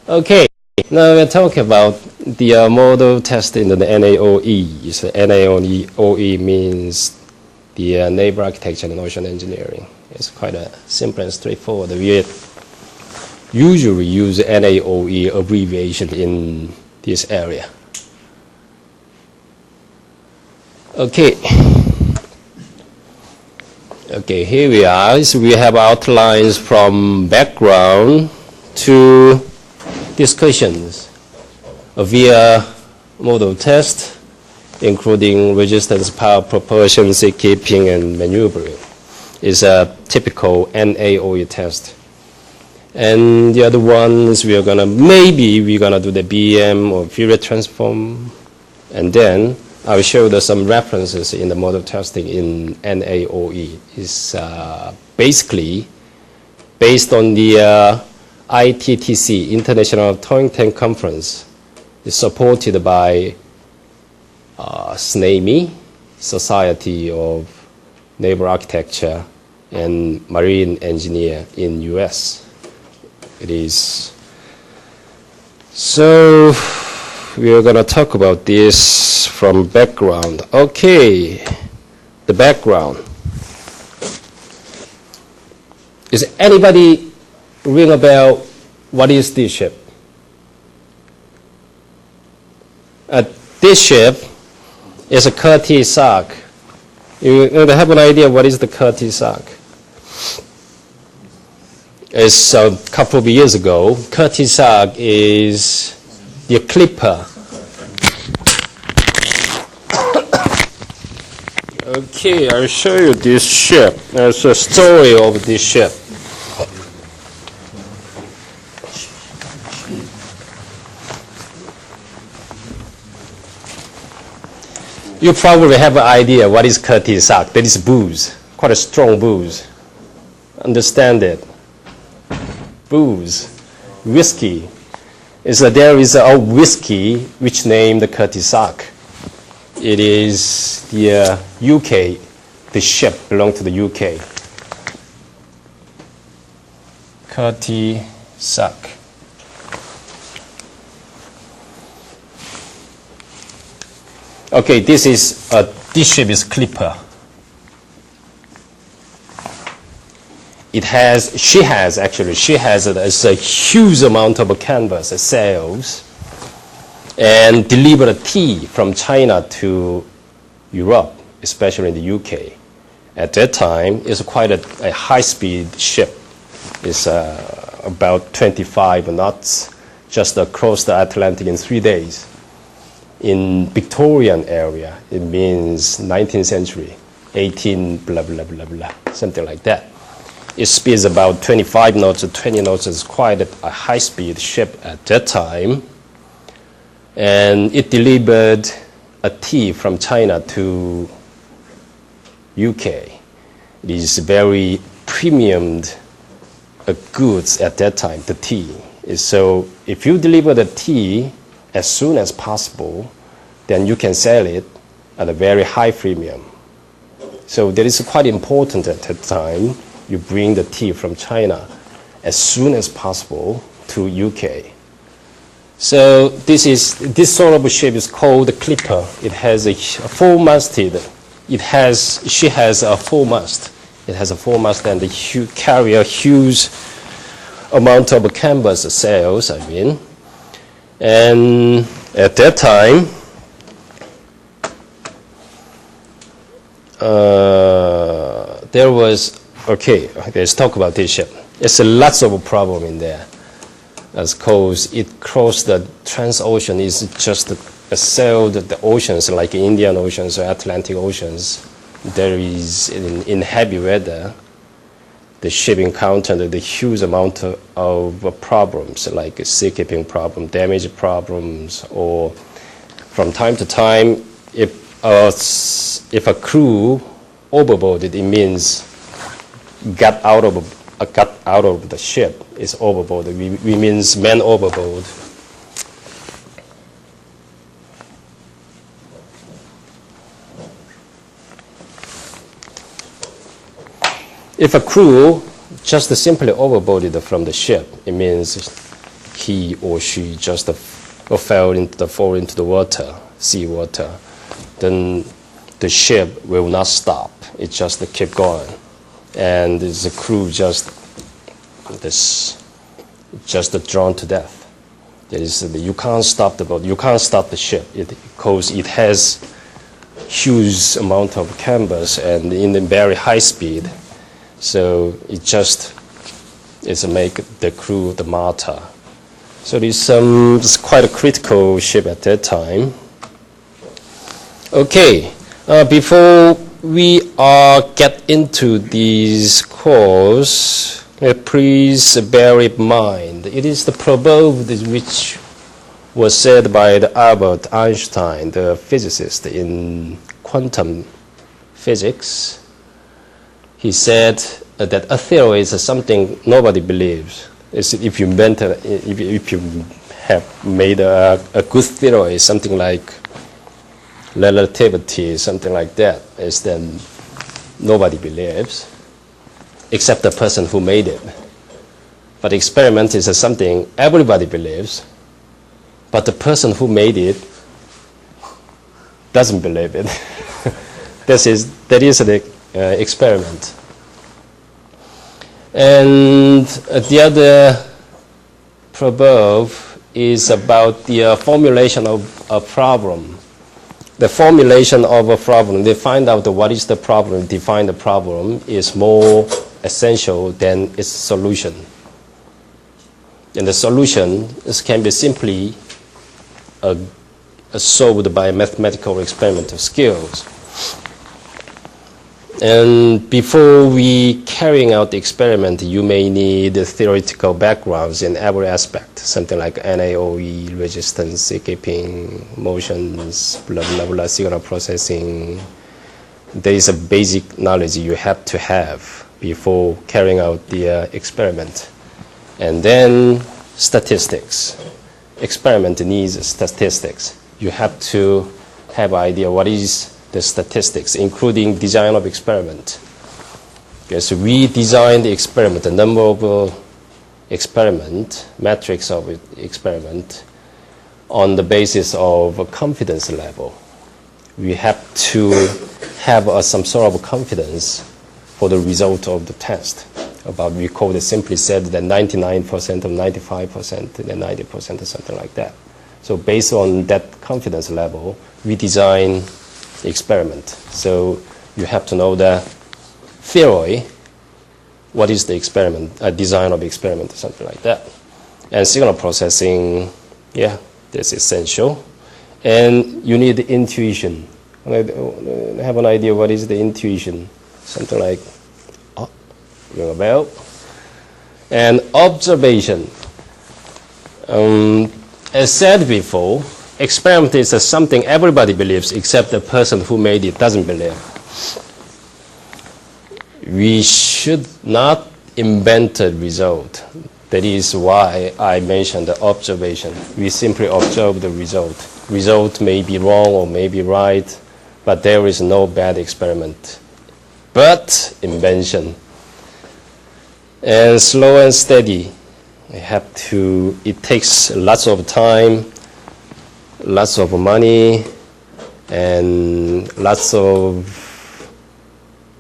Okay, now we're talking about the model test in the NAOE. So NAOE means the Naval Architecture and Ocean Engineering. It's quite a simple and straightforward. We usually use NAOE abbreviation in this area. Okay. Okay, here we are. So we have outlines from background to discussions via model test, including resistance, power, propulsion, seakeeping, and maneuvering. Is a typical NAOE test. And the other ones we're gonna do the BM or Fourier transform, and then I'll show you some references in the model testing in NAOE. It's basically based on the ITTC, International Towing Tank Conference. It's supported by SNAME, Society of Naval Architecture and Marine Engineer in US. It is. So we are going to talk about this from background. Okay, the background. Is anybody ring a bell? What is this ship? This ship is a Curtis Sark. You have an idea what is the Curtis Sark? It's a couple of years ago. Curtis Sark is the clipper. Okay, I'll show you this ship. There's a story of this ship. You probably have an idea what is Curtis Sark. That is booze, quite a strong booze. Understand it. Booze, whiskey. There is a whiskey which named the Curtis Sark. It is the UK. The ship belonged to the UK. Curtis Sark. Okay, this ship is Clipper. She has a huge amount of canvas, sails, and delivered a tea from China to Europe, especially in the UK. At that time, it's quite a high-speed ship. It's about 25 knots, just across the Atlantic in 3 days. In Victorian area, it means 19th century, 18 blah, blah, blah, blah, something like that. It speeds about 25 knots or 20 knots. It's quite a high-speed ship at that time. And it delivered a tea from China to UK. It is very premium goods at that time, the tea. So if you deliver the tea as soon as possible, then you can sell it at a very high premium. So that is quite important at that time. You bring the tea from China as soon as possible to UK. So this sort of ship is called the Clipper. It has a four-masted. She has a four-mast. It has a four-mast and carry a huge amount of canvas sails. And at that time, there was. Okay, let's talk about this ship. There's lots of problem in there. Because it crossed the trans-ocean, is just sailed the oceans like Indian Oceans or Atlantic Oceans. There is, in heavy weather, the ship encountered the huge amount of problems, like seakeeping problem, damage problems, or from time to time, if a crew overboarded, it means got out of the ship is overboard. We means man overboard. If a crew just simply overboarded from the ship, it means he or she just fall into the water, sea water, then the ship will not stop. It just keep going, and the crew just drowned to death. You can't stop the boat. You can't stop the ship because it has huge amount of canvas and in a very high speed. So it's make the crew the martyr. So it's quite a critical ship at that time. Okay, before we get into this course, please bear in mind, it is the proverb which was said by Albert Einstein, the physicist in quantum physics. He said that a theory is something nobody believes. If you have made a good theory, something like relativity, something like that, is then nobody believes, except the person who made it. But experiment is something everybody believes, but the person who made it doesn't believe it. That is an experiment. And the other proverb is about the formulation of a problem. The formulation of a problem, they find out what is the problem, define the problem, is more essential than its solution. And the solution can be simply solved by mathematical experimental skills. And before we carrying out the experiment, you may need theoretical backgrounds in every aspect, something like NAOE, resistance, escaping, motions, blah, blah, blah, signal processing. There is a basic knowledge you have to have before carrying out the experiment. And then statistics. Experiment needs statistics. You have to have an idea what is the statistics, including design of experiment. Okay, so we design the experiment, the number of experiment, metrics of experiment, on the basis of a confidence level. We have to have some sort of confidence for the result of the test. We call it simply said that 99% or 95% and 90% or something like that. So based on that confidence level, we design the experiment. So you have to know the theory, what is the experiment, design of the experiment or something like that. And signal processing, yeah, that's essential. And you need the intuition. Have an idea what is the intuition, something like, ring a bell. And observation. As said before, experiment is something everybody believes except the person who made it doesn't believe. We should not invent a result. That is why I mentioned the observation. We simply observe the result. Result may be wrong or may be right, but there is no bad experiment. But invention. And slow and steady. It takes lots of time, lots of money, and lots of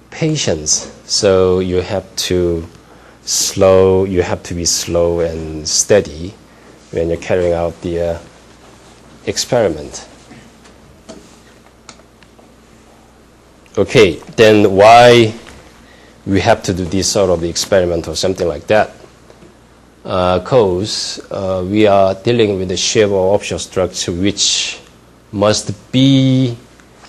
patience. So you have to be slow and steady when you're carrying out the experiment. Okay, then why we have to do this sort of experiment or something like that? Because we are dealing with a shape or offshore structure which must be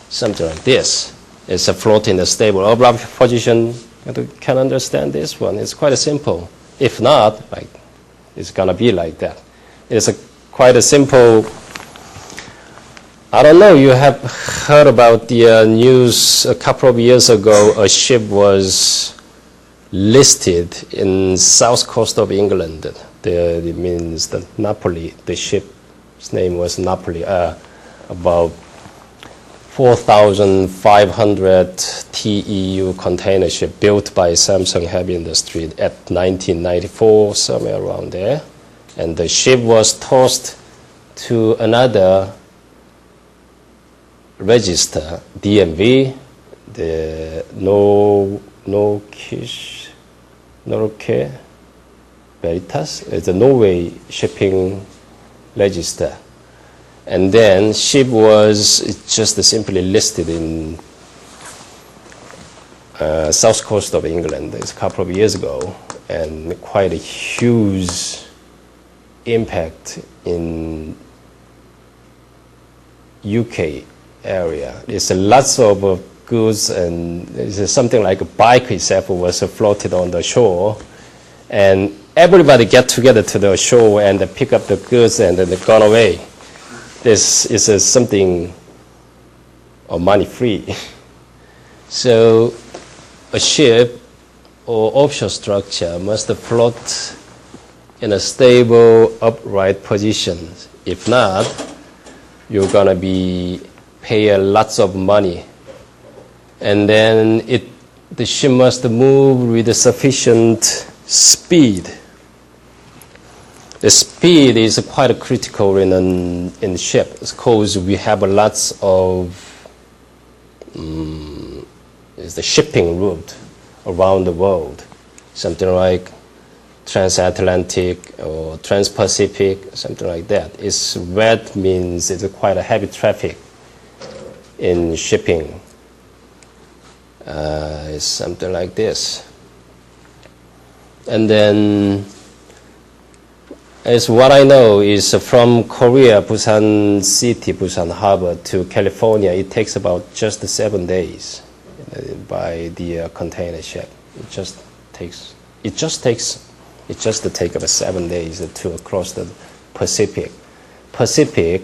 something like this. It's a floating, a stable, oblique position. You can understand this one. It's quite simple. If not, it's going to be like that. It's quite a simple. I don't know, you have heard about the news a couple of years ago. A ship was listed in south coast of England. It means the Napoli. The ship's name was Napoli. About 4,500 TEU container ship built by Samsung Heavy Industry at 1994, somewhere around there. And the ship was tossed to another register, DMV, the Norske Veritas, it's a Norway shipping register. And then ship was just simply listed in south coast of England. It's a couple of years ago, and quite a huge impact in UK area. There's lots of goods, and there's something like a bike itself was floated on the shore, and everybody get together to the shore and pick up the goods and then they gone away. This is something of money free. So a ship or offshore structure must float in a stable, upright position. If not, you're gonna be pay lots of money. And then the ship must move with sufficient speed. The speed is quite critical in the ship because we have lots of is the shipping route around the world, something like transatlantic or trans-Pacific, something like that. It's red means it's quite a heavy traffic in shipping. It's something like this. And then, as what I know is from Korea, Busan City, Busan Harbor to California, it takes about just 7 days by the container ship. It just takes about 7 days to cross the Pacific. Pacific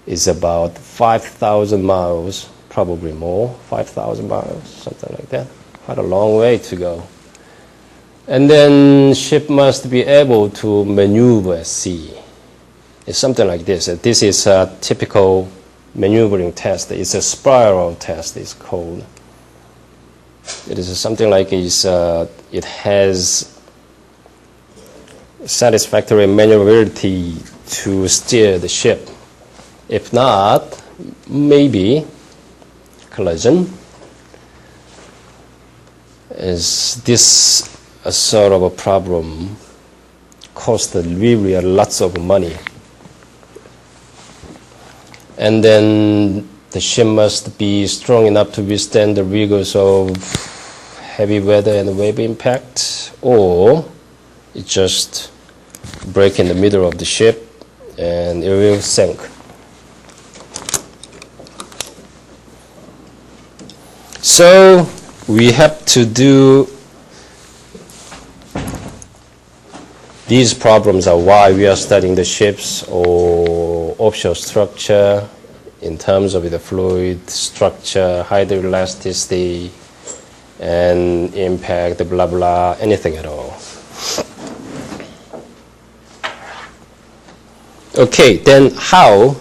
is about 5,000 miles, probably more, 5,000 miles, something like that. Quite a long way to go. And then ship must be able to maneuver at sea. It's something like this. This is a typical maneuvering test. It's a spiral test, it's called. It is something like it has satisfactory maneuverability to steer the ship. If not, maybe collision. Is this a sort of a problem? Cost really lots of money. And then the ship must be strong enough to withstand the rigors of heavy weather and wave impact, or it just break in the middle of the ship and it will sink. So we have to do these problems are why we are studying the ships or offshore structure in terms of the fluid structure, hydroelasticity, and impact, blah, blah, anything at all. Okay, then how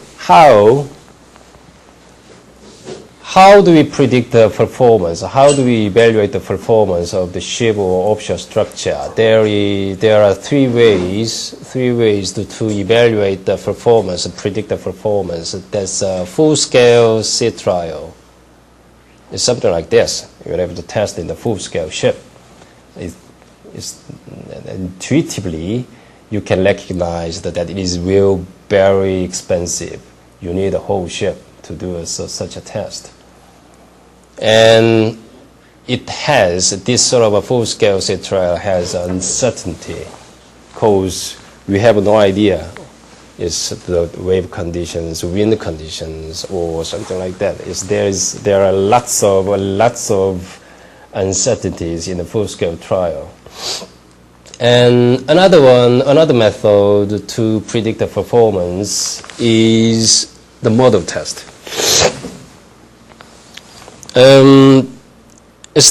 do we predict the performance? How do we evaluate the performance of the ship or offshore structure? There are three ways to evaluate the performance, predict the performance. There's a full-scale sea trial. It's something like this. You're able to test in the full-scale ship. Intuitively, you can recognize that it is very expensive. You need a whole ship to do such a test. And it has, this sort of a full-scale sea trial has uncertainty because we have no idea is the wave conditions, wind conditions, or something like that. There are lots of uncertainties in the full-scale trial. And another method to predict the performance is the model test.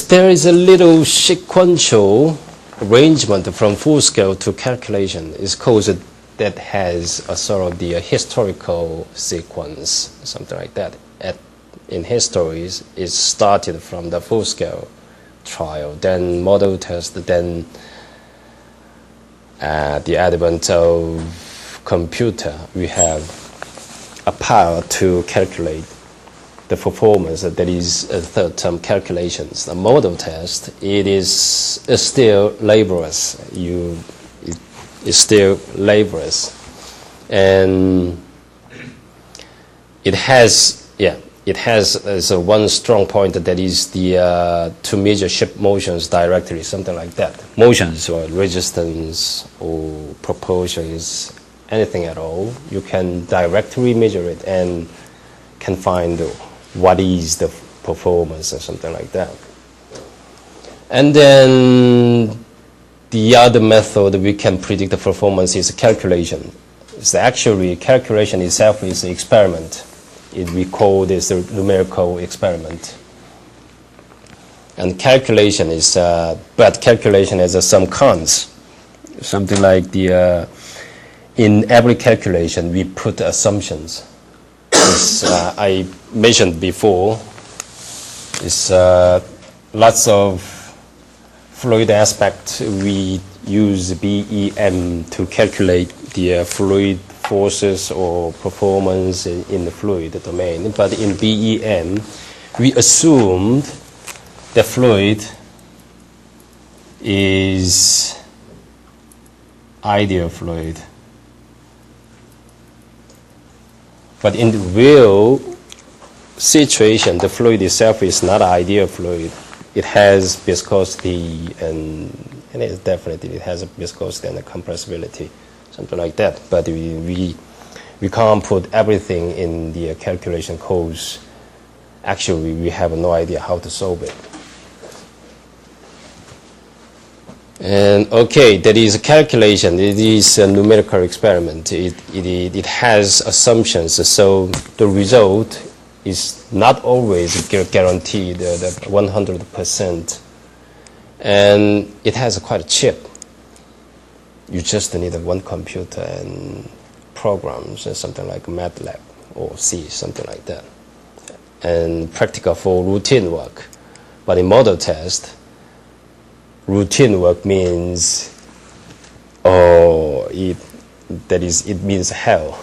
There is a little sequential arrangement from full scale to calculation. It's called that has a sort of the historical sequence, something like that. In histories, it started from the full scale trial, then model test, then the advent of computer, we have a power to calculate the performance. That is a third term, calculations. The model test, it is still laborious. It's still laborious. And it has one strong point, that is the to measure ship motions directly, something like that. Motions or resistance or propulsions, anything at all, you can directly measure it and can find what is the performance or something like that. And then the other method we can predict the performance is calculation. So actually, calculation itself is an experiment. We call this a numerical experiment. And calculation is, but calculation has some cons. Something like in every calculation, we put assumptions. As I mentioned before, it's lots of fluid aspect. We use BEM to calculate the fluid forces or performance in the fluid domain. But in BEM, we assumed the fluid is ideal fluid. But in the real situation, the fluid itself is not ideal fluid. It has viscosity and it definitely it has a viscosity and a compressibility, something like that. But we can't put everything in the calculation codes. Actually, we have no idea how to solve it. And okay, that is a calculation. It is a numerical experiment. It has assumptions, so the result is not always guaranteed that 100%. And it has quite cheap. You just need one computer and programs and something like MATLAB or C, something like that. And practical for routine work. But in model test, routine work means, it means hell.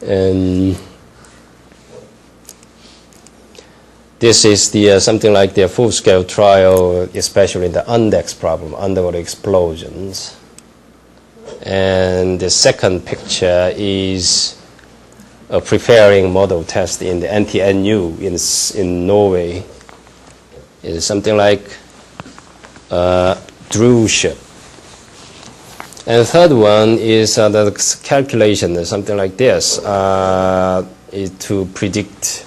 And this is the something like the full-scale trial, especially the UNDEX problem, underwater explosions. And the second picture is preparing model test in the NTNU in Norway. It's something like drill ship. And the third one is the calculation, something like this, is to predict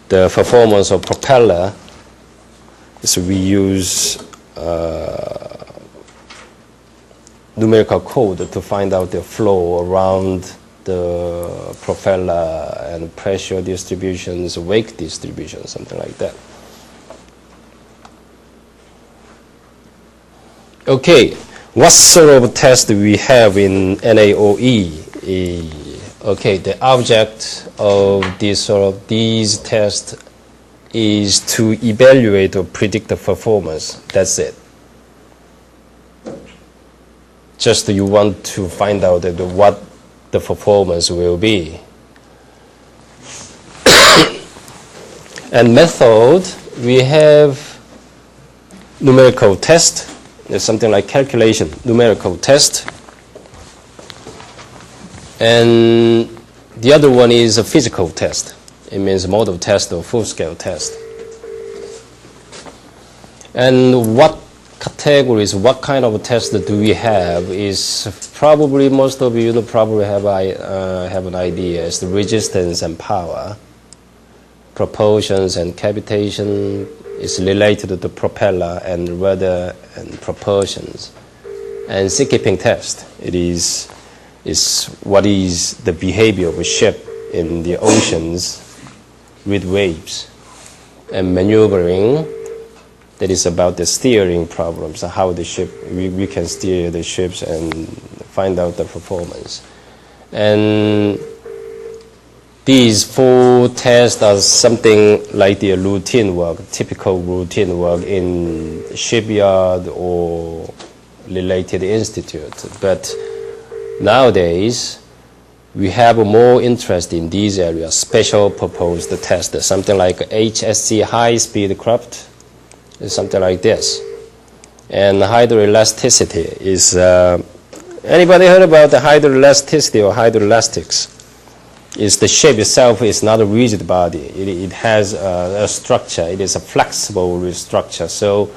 the performance of propeller. So we use numerical code to find out the flow around the propeller and pressure distributions, wake distribution, something like that. Okay, what sort of test do we have in NAOE? Okay, the object of these tests is to evaluate or predict the performance. That's it. Just you want to find out what the performance will be. And method, we have numerical test. There's something like calculation, numerical test. And the other one is a physical test. It means model test or full-scale test. And what categories, what kind of test do we have is probably most of you probably have an idea. It's the resistance and power, propulsions and cavitation is related to the propeller and rudder and propulsions. And seakeeping test, it is what is the behavior of a ship in the oceans with waves. And maneuvering, that is about the steering problems, how the ship, we can steer the ships and find out the performance. And these four tests are something like the routine work, typical routine work in shipyard or related institute. But nowadays, we have more interest in these areas, special proposed test, something like HSC, high-speed craft, something like this. And hydroelasticity is, anybody heard about the hydroelasticity or hydroelastics? Is the shape itself is not a rigid body. It has a structure. It is a flexible structure. So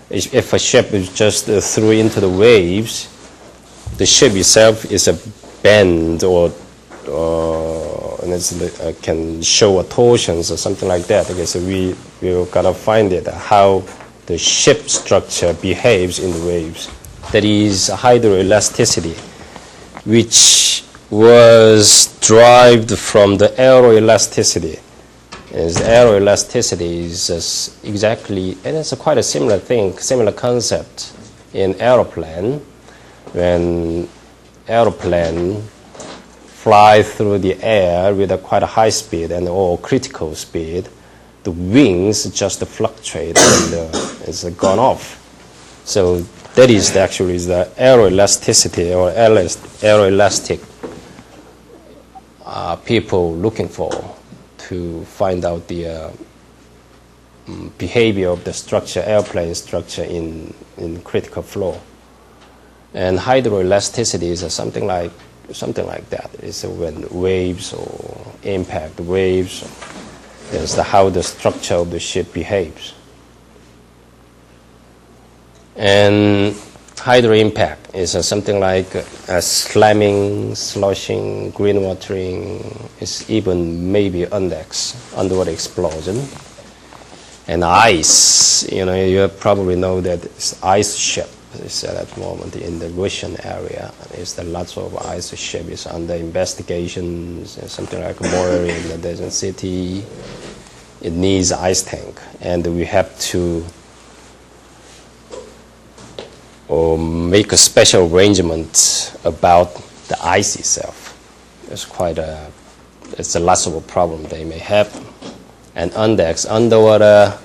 if a ship is just through into the waves, the ship itself is a bend or and it's, can show a torsions or something like that. Okay, so we're gonna find it how the ship structure behaves in the waves. That is hydroelasticity, which was derived from the aeroelasticity. As aeroelasticity is exactly, and it's quite a similar thing, similar concept in aeroplane. When aeroplane fly through the air with a quite a high speed and or critical speed, the wings just fluctuate and it's gone off. So that is actually the aeroelasticity or aeroelastic people looking for to find out the behavior of the structure, airplane structure in critical flow. And hydroelasticity is something like that. It's when waves or impact waves, is how the structure of the ship behaves. And hydro impact is something like slamming, sloshing, green watering. It's even maybe underwater explosion. And ice, you probably know that it's ice ship. It's at that moment in the Russian area. There's lots of ice ship is under investigation. Something like Moray in the desert city. It needs ice tank, and we have to make a special arrangement about the ice itself. It's a lots of problem they may have. And underwater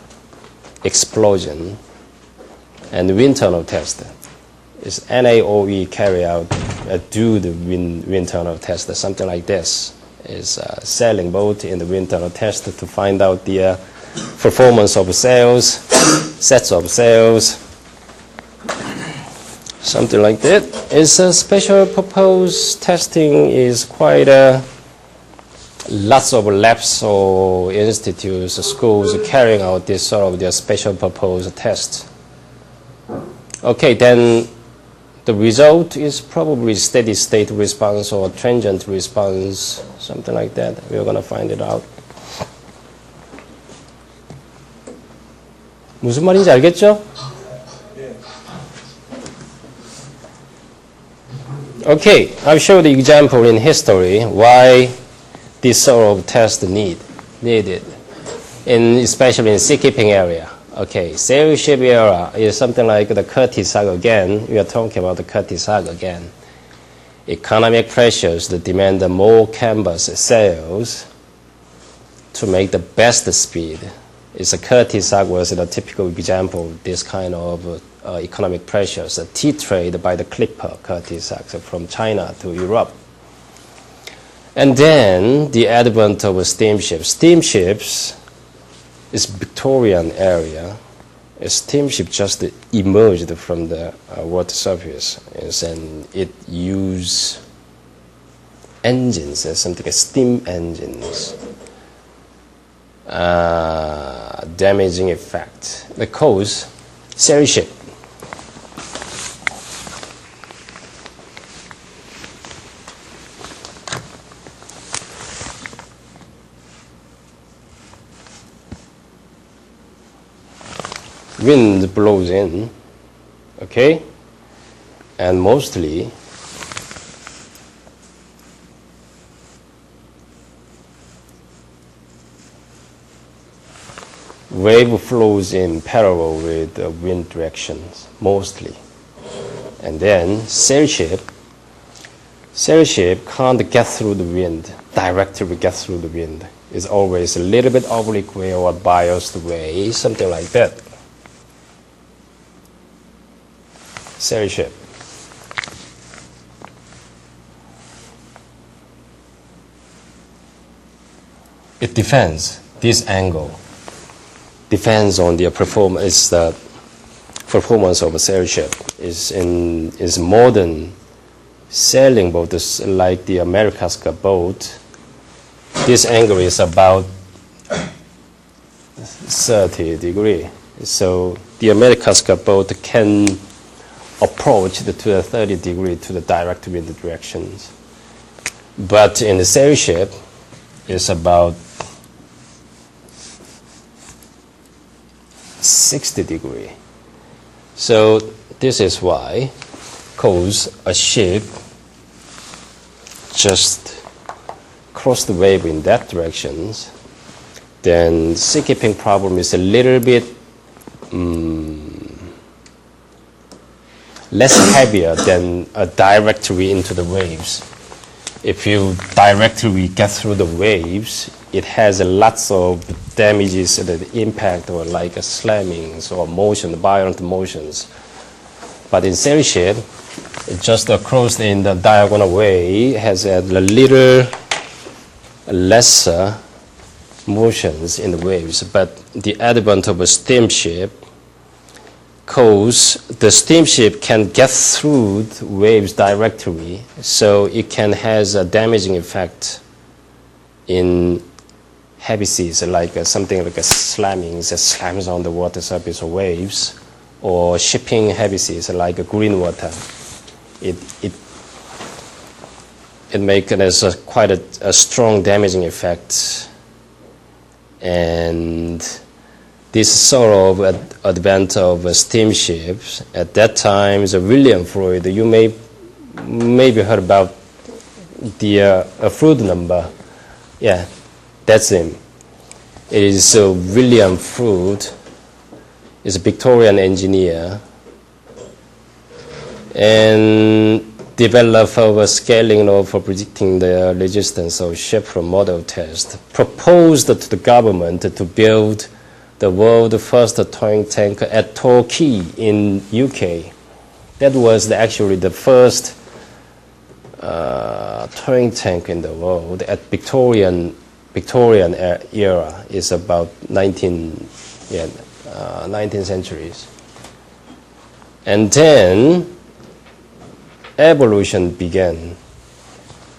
explosion, and wind tunnel test is NAOE carry out, do the wind tunnel test, something like this. Is sailing boat in the wind tunnel test to find out the performance of sails, sets of sails, something like that. It's a special proposed testing is quite lots of labs or institutes, schools carrying out this sort of their special proposed test. Okay, then the result is probably steady state response or transient response, something like that. We're going to find it out. 무슨 말인지 알겠죠? Okay, I've showed the example in history why this sort of test needed, especially in seakeeping area. Okay, sail ship era is something like the Curtis Hug again. We are talking about the Curtis Hug again. Economic pressures that demand more canvas sails to make the best speed. It's a Curtis Hug was a typical example of this kind of economic pressures. A tea trade by the clipper Curtis Hug from China to Europe. And then the advent of steamships. Steamships is Victorian area. A steamship just emerged from the water surface, and it used engines, something like steam engines, damaging effect. The cause, sail ship. Wind blows in, okay, and mostly wave flows in parallel with the wind directions, mostly. And then sail ship can't get through the wind, directly get through the wind. It's always a little bit oblique way or biased way, something like that. cell shape. It depends. This angle depends on the performance. The performance of a cell shape is modern sailing boats like the America's Cup boat. This angle is about 30 degrees. So the America's Cup boat can approach to the 30 degree to the direct wind directions. But in the sail shape, it's about 60 degree. So this is why, cause a ship just cross the wave in that direction, then seakeeping problem is a little bit less heavier than a directly into the waves. If you directly get through the waves, it has lots of damages, the impact, or like slammings or motion, violent motions. But in sail shape, it just across in the diagonal way has a little lesser motions in the waves. But the advent of a steamship, because the steamship can get through the waves directly, so it can has a damaging effect in heavy seas, like something like a slamming that slams on the water surface or waves, or shipping heavy seas like green water. It makes it as quite a strong damaging effect. And this sort of advent of steamships, at that time, William Freud, you maybe heard about the Freud number. Yeah, that's him. It is William Freud, is a Victorian engineer, and developed a scaling law for predicting the resistance of ship from model test, proposed to the government to build the world's first towing tank at Torquay in UK. That was actually the first towing tank in the world at Victorian era. Is about 19th centuries. And then evolution began.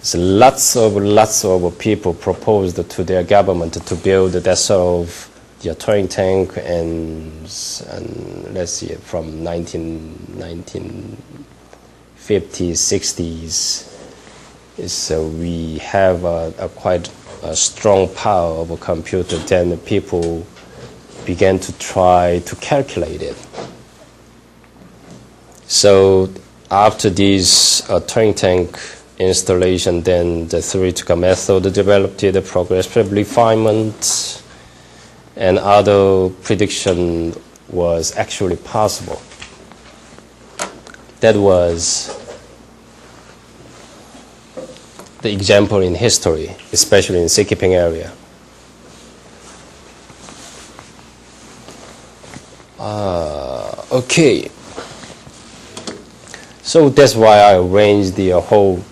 So lots of people proposed to their government to build that sort of towing tank, and let's see, from 1950s, 60s. So we have a quite a strong power of a computer. Then people began to try to calculate it. So after this towing tank installation, then the theoretical method developed, the progressive refinement, and other prediction was actually possible. That was the example in history, especially in seakeeping area. Okay. So that's why I arranged the whole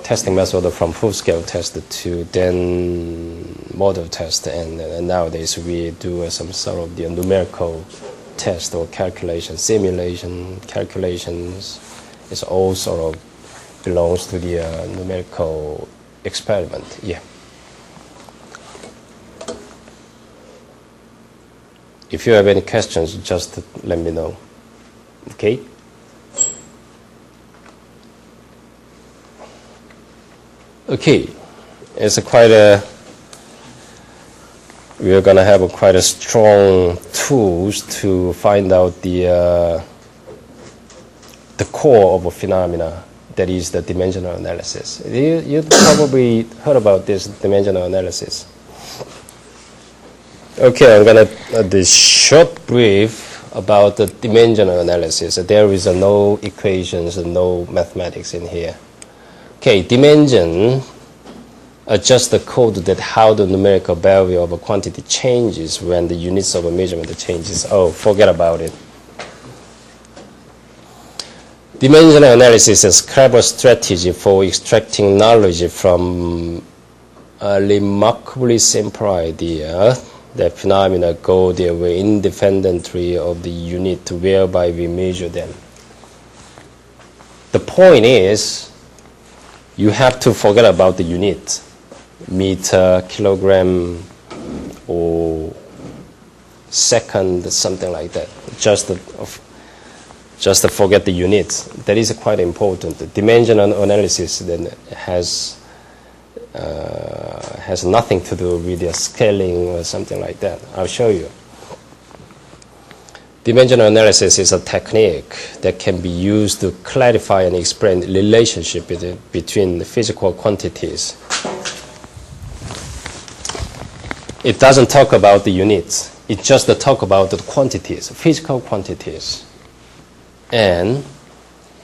testing method from full-scale test to then model test, and nowadays we do some sort of the numerical test or calculation, simulation calculations. It's all sort of belongs to the numerical experiment. Yeah. If you have any questions, just let me know. Okay? Okay, it's we are going to have quite a strong tools to find out the core of a phenomena, that is the dimensional analysis. You probably heard about this dimensional analysis. Okay, I'm going to do a short brief about the dimensional analysis. There is no equations and no mathematics in here. Okay, dimension are just the code that how the numerical value of a quantity changes when the units of a measurement changes. Oh, forget about it. Dimensional analysis is a clever strategy for extracting knowledge from a remarkably simple idea that phenomena go their way independently of the unit whereby we measure them. The point is, you have to forget about the unit, meter, kilogram, or second, something like that. Just forget the units. That is quite important. The dimensional analysis then has nothing to do with the scaling or something like that. I'll show you. Dimensional analysis is a technique that can be used to clarify and explain the relationship between the physical quantities. It doesn't talk about the units. It just talks about the quantities, physical quantities, and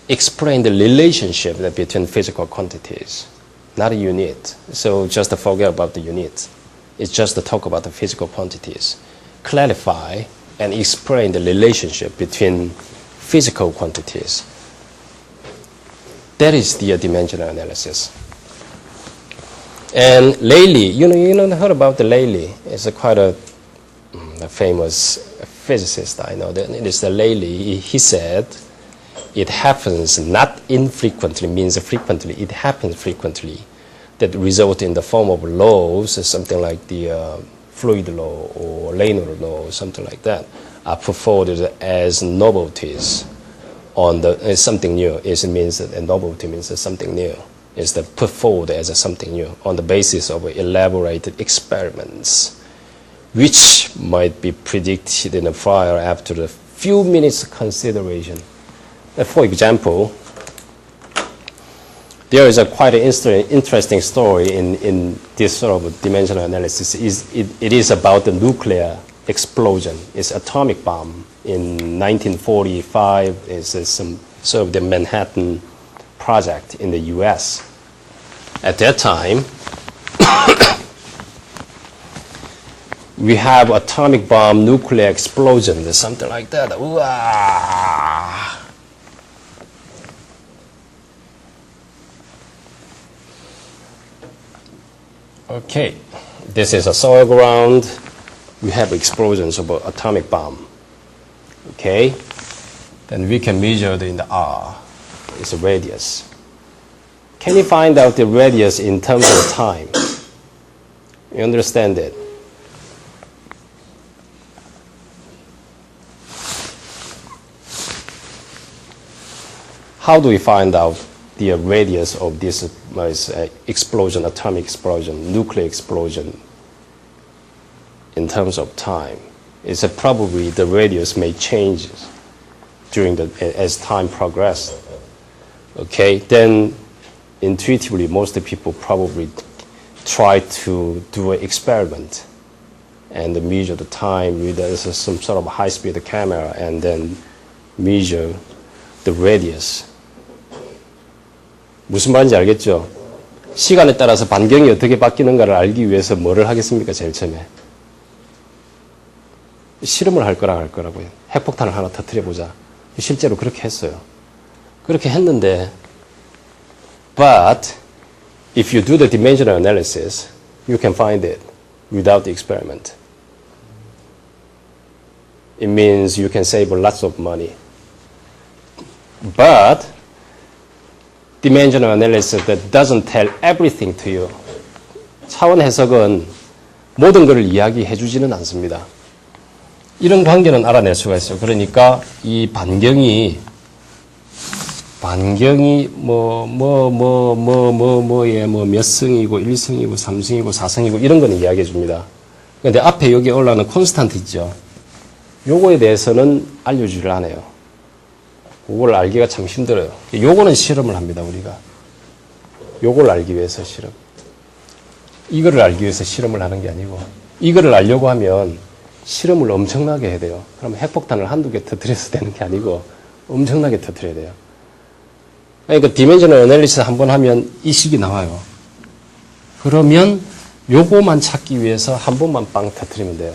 explain the relationship between physical quantities, not a unit. So just forget about the units. It's just to talk about the physical quantities, clarify and explain the relationship between physical quantities. That is the dimensional analysis. And Lely, you heard about the Lely. It's quite a famous physicist, I know. That it is the Lely. He said, it happens not infrequently, means frequently. It happens frequently that result in the form of laws, something like the fluid law or Laynor law or something like that, are put forward as novelties on the something new. It means that a novelty means something new. It's put forward as something new on the basis of elaborated experiments, which might be predicted in a prior after a few minutes consideration. For example, there is a quite interesting story in this sort of dimensional analysis. It is about the nuclear explosion. It's atomic bomb in 1945. It's some sort of the Manhattan Project in the U.S. At that time, we have atomic bomb, nuclear explosion, something like that. Ooh, Okay, this is a soil ground. We have explosions of an atomic bomb. Okay, then we can measure in the R. It's a radius. Can you find out the radius in terms of time? You understand it? How do we find out the radius of this explosion, atomic explosion, nuclear explosion in terms of time? It's probably the radius may change as time progresses. Okay, then intuitively most people probably try to do an experiment and measure the time with some sort of high-speed camera and then measure the radius. 무슨 말인지 알겠죠? 시간에 따라서 반경이 어떻게 바뀌는가를 알기 위해서 뭐를 하겠습니까? 제일 처음에 실험을 할 거라고요. 핵폭탄을 하나 터뜨려보자. 실제로 그렇게 했어요. 그렇게 했는데 but if you do the dimensional analysis, you can find it without the experiment. It means you can save lots of money. But dimensional analysis that doesn't tell everything to you. 차원 해석은 모든 것을 이야기해 주지는 않습니다. 이런 관계는 알아낼 수가 있어요. 그러니까 이 반경이 몇 승이고 1승이고 3승이고 4승이고 이런 거는 이야기해 줍니다. 그런데 앞에 여기 올라오는 콘스탄트 있죠. 요거에 대해서는 알려주질 않아요. 그걸 알기가 참 힘들어요. 요거는 실험을 합니다, 우리가. 요걸 알기 위해서 실험. 이거를 알기 위해서 실험을 하는 게 아니고, 이거를 알려고 하면 실험을 엄청나게 해야 돼요. 그럼 핵폭탄을 한두 개 터뜨려서 되는 게 아니고, 엄청나게 터뜨려야 돼요. 그러니까 디멘셔널 애널리시스 한번 하면 이 식이 나와요. 그러면 요거만 찾기 위해서 한 번만 빵 터뜨리면 돼요.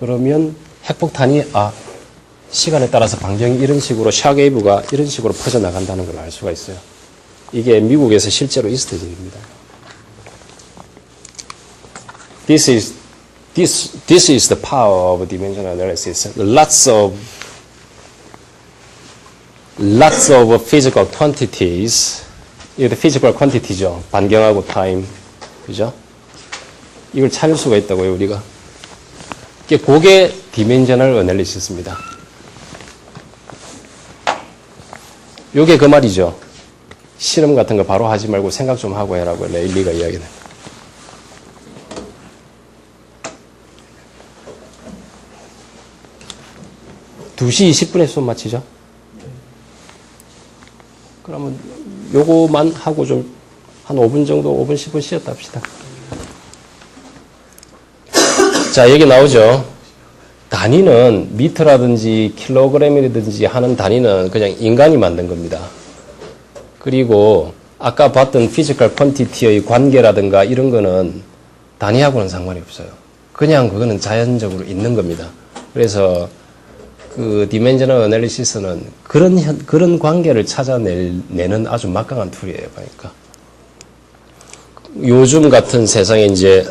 그러면 핵폭탄이, 시간에 따라서 반경이 이런 식으로 샤웨이브가 이런 식으로 퍼져나간다는 걸 알 수가 있어요. 이게 미국에서 실제로 있었던 일입니다. This is the power of dimensional analysis. Lots of physical quantities. 이것도 physical quantity죠. 반경하고 time. 그죠? 이걸 찾을 수가 있다고요, 우리가. 그게 dimensional analysis입니다. 요게 그 말이죠. 실험 같은 거 바로 하지 말고 생각 좀 하고 해라고 레일리가 이야기는. (2시 20분에) 수업 마치죠? 그러면 요거만 하고 좀 한 5분 정도, 5분, 10분 쉬었다 합시다. 자, 여기 나오죠. 단위는 미터라든지 킬로그램이라든지 하는 단위는 그냥 인간이 만든 겁니다. 그리고 아까 봤던 피지컬 퀀티티의 관계라든가 이런 거는 단위하고는 상관이 없어요. 그냥 그거는 자연적으로 있는 겁니다. 그래서 그 디멘셔널 애널리시스는 그런 관계를 찾아내는 아주 막강한 툴이에요. 그러니까 요즘 같은 세상에 이제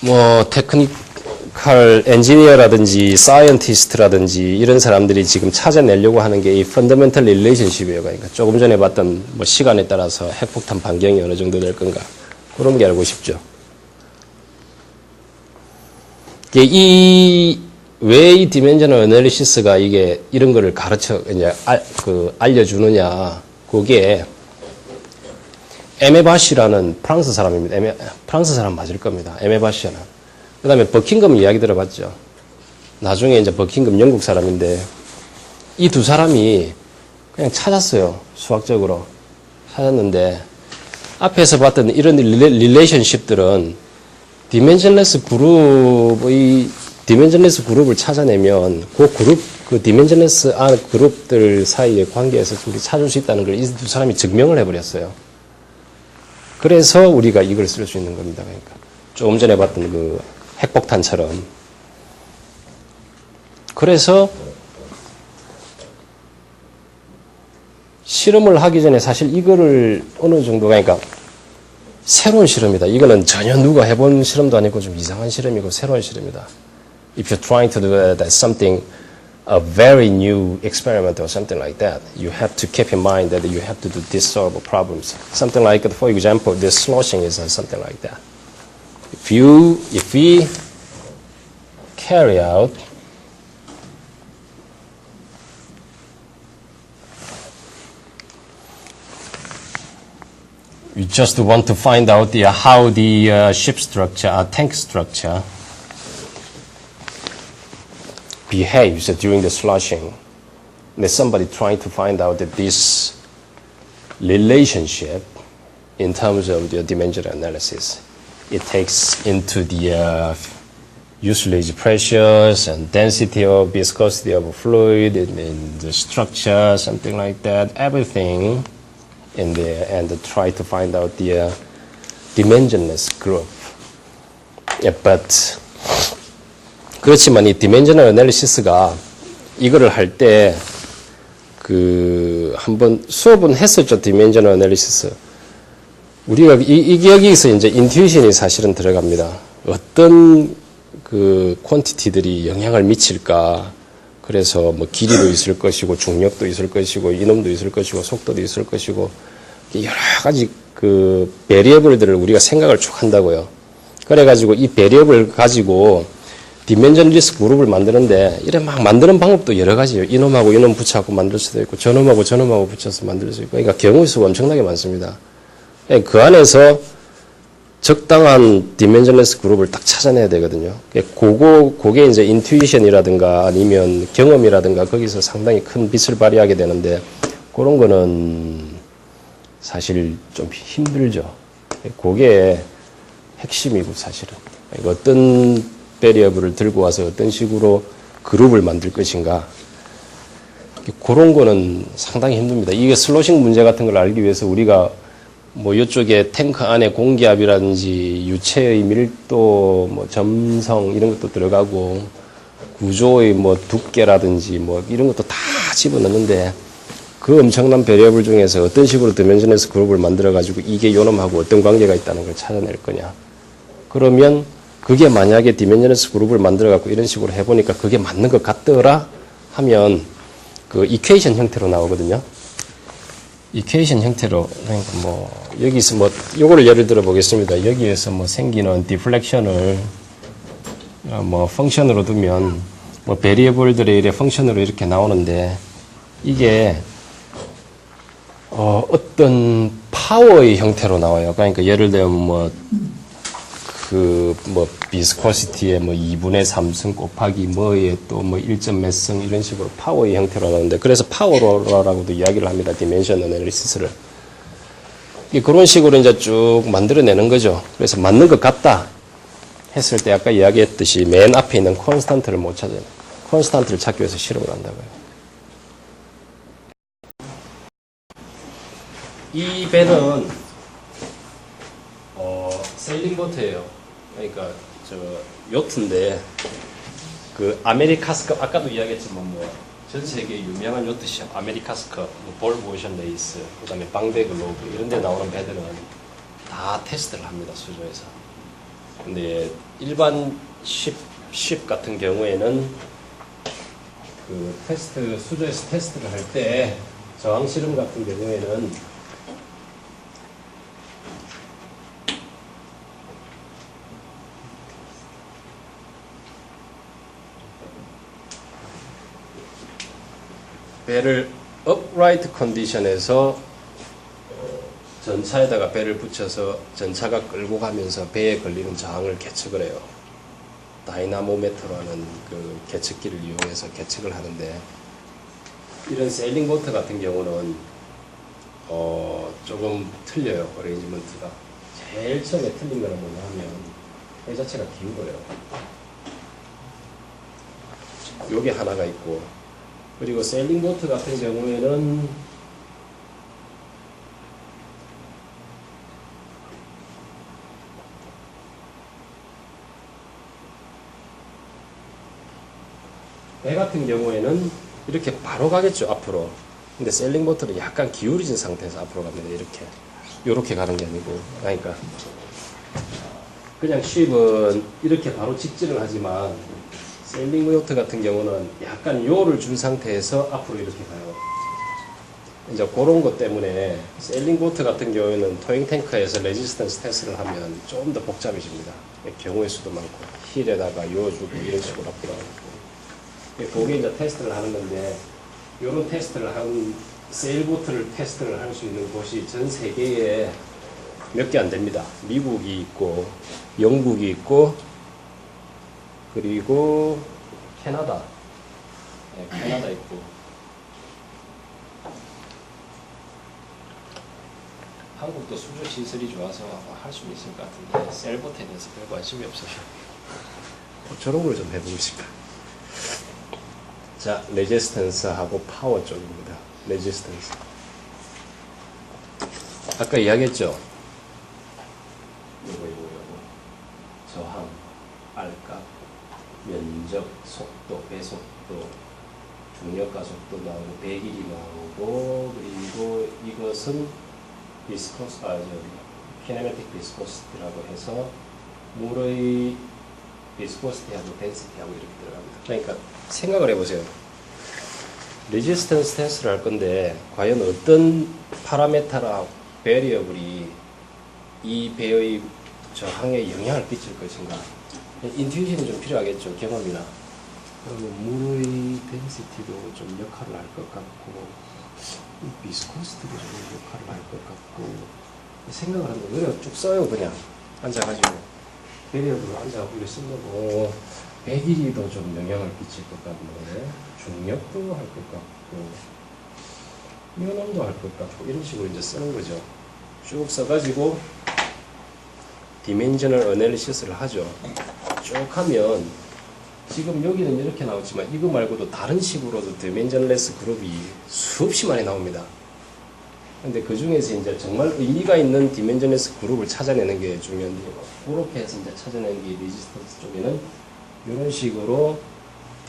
뭐 테크니컬 엔지니어라든지 사이언티스트라든지 이런 사람들이 지금 찾아내려고 하는 게 이 펀더멘털 릴레이션십이에요. 그러니까 조금 전에 봤던 뭐 시간에 따라서 핵폭탄 반경이 어느 정도 될 건가 그런 게 알고 싶죠. 왜 이 디멘셔널 애널리시스가 이게 이런 거를 가르쳐 이제 알려주느냐? 그게 에메바시라는 프랑스 사람입니다. 프랑스 사람 맞을 겁니다. 에메바시는. 그 다음에 버킹엄 이야기 들어봤죠. 나중에 이제 버킹엄 영국 사람인데 이 두 사람이 그냥 찾았어요. 수학적으로 찾았는데 앞에서 봤던 이런 릴레이션십들은 디멘전레스 그룹을 찾아내면 그 디멘전레스 그룹들 사이의 관계에서 우리 찾을 수 있다는 걸 이 두 사람이 증명을 해버렸어요. 그래서 우리가 이걸 쓸 수 있는 겁니다. 그러니까 조금 전에 봤던 그 핵폭탄처럼. 그래서 실험을 하기 전에 사실 이거를 어느 정도 그러니까 새로운 실험이다. 이거는 전혀 누가 해본 실험도 아니고 좀 이상한 실험이고 새로운 실험이다. If you're trying to do that, something, a very new experiment or something like that, you have to keep in mind that you have to do this sort of problems. Something like, for example, this sloshing is something like that. If we carry out we just want to find out how the ship structure, tank structure behaves during the sloshing. There's somebody trying to find out that this relationship in terms of the dimensional analysis. It takes into the usage pressures and density of viscosity of a fluid and the structure, something like that, everything in there, and try to find out the dimensionless group. Yeah, but 그렇지만 이 디멘셔널 애널리시스가 이거를 할 때 한번 수업은 했었죠. 디멘셔널 애널리시스. 우리가 여기서 이제 인투이션이 사실은 들어갑니다. 어떤 그 퀀티티들이 영향을 미칠까. 그래서 뭐 길이도 있을 것이고 중력도 있을 것이고 이놈도 있을 것이고 속도도 있을 것이고 여러 가지 그 베리어블들을 우리가 생각을 쭉 한다고요. 그래가지고 이 베리어블 가지고 디멘전리스 그룹을 만드는데 이래 막 만드는 방법도 여러 가지예요. 이놈하고 이놈 붙여갖고 만들 수도 있고 저놈하고 저놈하고 붙여서 만들 수 있고 그러니까 경우의 수가 엄청나게 많습니다. 그 안에서 적당한 디멘전리스 그룹을 딱 찾아내야 되거든요. 그게 이제 인투이션이라든가 아니면 경험이라든가 거기서 상당히 큰 빛을 발휘하게 되는데 그런 거는 사실 좀 힘들죠. 그게 핵심이고 사실은 어떤 베리어블을 들고 와서 어떤 식으로 그룹을 만들 것인가 그런 거는 상당히 힘듭니다. 이게 슬로싱 문제 같은 걸 알기 위해서 우리가 뭐 이쪽에 탱크 안에 공기압이라든지 유체의 밀도, 뭐 점성 이런 것도 들어가고 구조의 뭐 두께라든지 뭐 이런 것도 다 집어넣는데 그 엄청난 베리어블 중에서 어떤 식으로 디멘전레스 그룹을 만들어 가지고 이게 요놈하고 어떤 관계가 있다는 걸 찾아낼 거냐. 그러면 그게 만약에 디멘전레스 그룹을 만들어 갖고 이런 식으로 해보니까 그게 맞는 것 같더라 하면 그 이퀘이션 형태로 나오거든요. 이퀘이션 형태로, 그러니까 뭐 여기서 뭐 요거를 예를 들어 보겠습니다. 여기에서 뭐 생기는 디플렉션을 뭐 펑션으로 두면 뭐 베리어블들의 이래 펑션으로 이렇게 나오는데 이게 어떤 파워의 형태로 나와요. 그러니까 예를 들면 뭐 비스코시티의 뭐 2분의 3승 곱하기 뭐에 또 뭐 1점 몇 승 이런 식으로 파워의 형태로 나오는데 그래서 파워로라고도 이야기를 합니다. 디멘션 애널리시스를. 그런 식으로 이제 쭉 만들어내는 거죠. 그래서 맞는 것 같다 했을 때 아까 이야기했듯이 맨 앞에 있는 콘스탄트를 못 찾아요. 콘스탄트를 찾기 위해서 실험을 한다고요. 이 배는 세일링 보트예요. 그러니까 저 요트인데 그 아메리카스컵 아까도 이야기했지만 뭐 전 세계 유명한 요트시죠. 아메리카스컵, 뭐 볼브 오션 레이스, 그다음에 방배 글로브 이런 데 나오는 배들은 다 테스트를 합니다. 수조에서. 근데 일반 십 같은 경우에는 그 테스트 수조에서 테스트를 할 때 저항 실험 같은 경우에는 배를 upright 컨디션에서 전차에다가 배를 붙여서 전차가 끌고 가면서 배에 걸리는 저항을 계측을 해요. 다이나모메터라는 그 계측기를 이용해서 계측을 하는데 이런 세일링 보트 같은 경우는 조금 틀려요. 어레인지먼트가. 제일 처음에 틀린 거는 뭐냐 하면 배 자체가 기울어요. 요게 하나가 있고 그리고 세일링 보트 같은 경우에는 배 같은 경우에는 이렇게 바로 가겠죠, 앞으로. 근데 세일링 보트는 약간 기울어진 상태에서 앞으로 갑니다. 이렇게 가는 게 아니고. 그러니까 그냥 쉽은 이렇게 바로 직진을 하지만 세일링 보트 같은 경우는 약간 요를 준 상태에서 앞으로 이렇게 가요. 이제 그런 것 때문에 세일링 보트 같은 경우에는 토잉 탱커에서 레지스턴스 테스트를 하면 좀 더 복잡해집니다. 경우의 수도 많고 힐에다가 요주고 이런 식으로 앞으로 하고 그게 이제 테스트를 하는 건데 이런 테스트를 한 세일보트를 테스트를 할 수 있는 곳이 전 세계에 몇 개 안 됩니다. 미국이 있고 영국이 있고 그리고 캐나다, 캐나다 있고 한국도 수조 시설이 좋아서 할 수는 있을 것 같은데 셀보트에 대해서 별 관심이 없어요. 저런 걸 좀 해보고 싶다. 자, 레지스턴스하고 파워 쪽입니다. 레지스턴스. 아까 이야기했죠? 요거. 저항, 알값, 면적, 속도, 배속도, 중력과 속도 나오고, 배길이 나오고, 그리고 이것은 키네매틱 비스코시티라고 해서 물의 비스코시티하고 덴시티하고 이렇게 들어갑니다. 그러니까 생각을 해보세요. 레지스턴스 테스트를 할 건데 과연 어떤 파라메타나 베리어블이 이 배의 저항에 영향을 끼칠 것인가. 인투이션이 좀 필요하겠죠. 경험이나. 그리고 물의 덴시티도 좀 역할을 할 것 같고 비스코시티도 좀 역할을 할 것 같고 생각을 하면 그냥 쭉 써요. 그냥 앉아가지고 베리어블로 앉아가지고 이렇게 쓴 거고 배길이도 좀 영향을 끼칠 것 같고 중력도 할 것 같고 면함도 할 것 같고 이런 식으로 이제 쓰는 거죠. 쭉 써가지고 디멘셔널 어널리시스를 하죠. 쭉 하면 지금 여기는 이렇게 나오지만 이거 말고도 다른 식으로도 디멘셔널레스 그룹이 수없이 많이 나옵니다. 근데 그 중에서 이제 정말 의미가 있는 디멘셔널레스 그룹을 찾아내는 게 중요한데 그렇게 해서 이제 찾아내는 게 레지스턴스 쪽에는 이런 식으로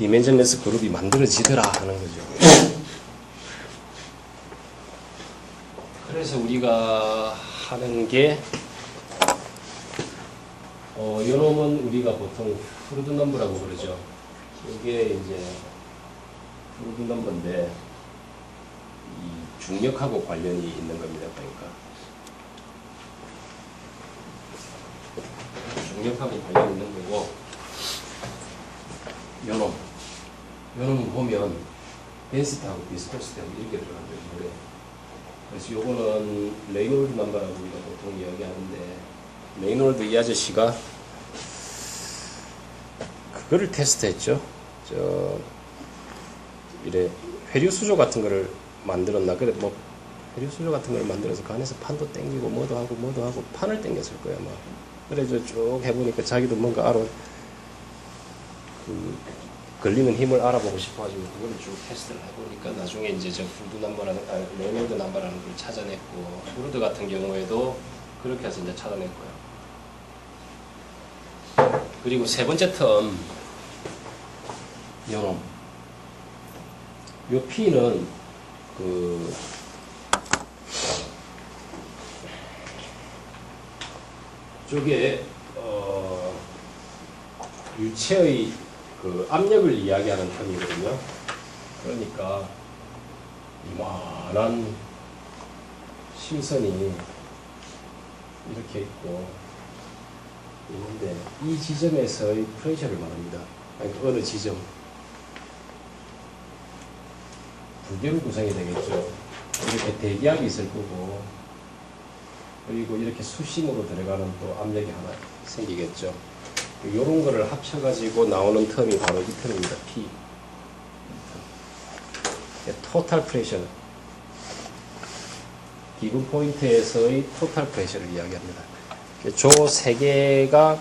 디멘전레스 그룹이 만들어지더라 하는 거죠. 그래서 우리가 하는 게 요놈은 우리가 보통 프루드 넘버라고 그러죠. 이게 이제 프루드 넘버인데 이 중력하고 관련이 있는 겁니다. 그러니까 중력하고 관련이 있는 거고 요놈은 보면 덴시티하고 비스코시티하고 이렇게 들어간대요. 물에. 그래서 요거는 레이놀드 넘버라고 우리가 보통 이야기하는데 레이놀드 이 아저씨가 그거를 테스트했죠. 이래 회류수조 같은 거를 만들었나? 그래 뭐 회류수조 같은 걸 만들어서 그 안에서 판도 땡기고 뭐도 하고 판을 땡겼을 거야 아마. 그래서 쭉 해보니까 자기도 뭔가 걸리는 힘을 알아보고 싶어가지고 그거를 쭉 테스트를 해보니까 나중에 이제 저 프루드 넘버라는 레이놀드 넘버라는 걸 찾아냈고 프루드 같은 경우에도 그렇게 해서 이제 찾아냈고요. 그리고 세 번째 텀 요놈 요 P는 쪽에 유체의 압력을 이야기하는 텀이거든요. 그러니까 이만한 심선이 이렇게 있고 있는데 이 지점에서의 프레셔를 말합니다. 아니, 어느 지점 두 개로 구성이 되겠죠. 이렇게 대기압이 있을 거고 그리고 이렇게 수심으로 들어가는 또 압력이 하나 생기겠죠. 이런 거를 합쳐가지고 나오는 텀이 바로 이 텀입니다. P. 토탈 프레셔. 기분 포인트에서의 토탈 프레셔를 이야기합니다. 저 세 개가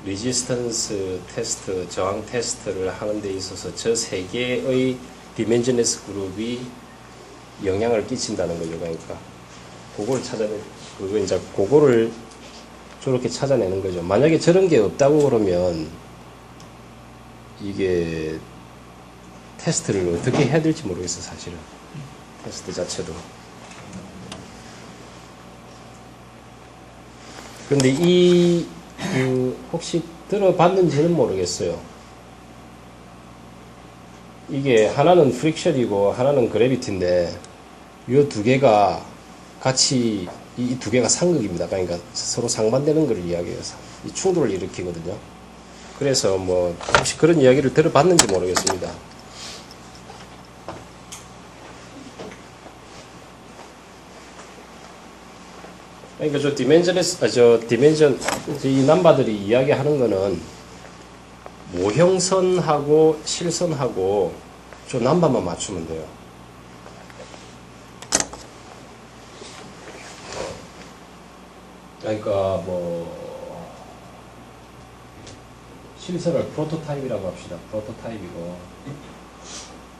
레지스턴스 테스트, 저항 테스트를 하는 데 있어서 저 세 개의 디멘전레스 그룹이 영향을 끼친다는 거죠. 그러니까 그거를 저렇게 찾아내는 거죠. 만약에 저런 게 없다고 그러면 이게 테스트를 어떻게 해야 될지 모르겠어, 사실은. 테스트 자체도. 근데 혹시 들어봤는지는 모르겠어요. 이게 하나는 프릭션이고 하나는 그래비티인데 이 두 개가 같이 이 두 개가 상극입니다. 그러니까 서로 상반되는 걸 이야기해서 이 충돌을 일으키거든요. 그래서 뭐 혹시 그런 이야기를 들어봤는지 모르겠습니다. 그러니까 이 남바들이 이야기하는 거는 모형선하고 실선하고 저 남바만 맞추면 돼요. 그러니까 뭐 실선을 프로토타입이라고 합시다. 프로토타입이고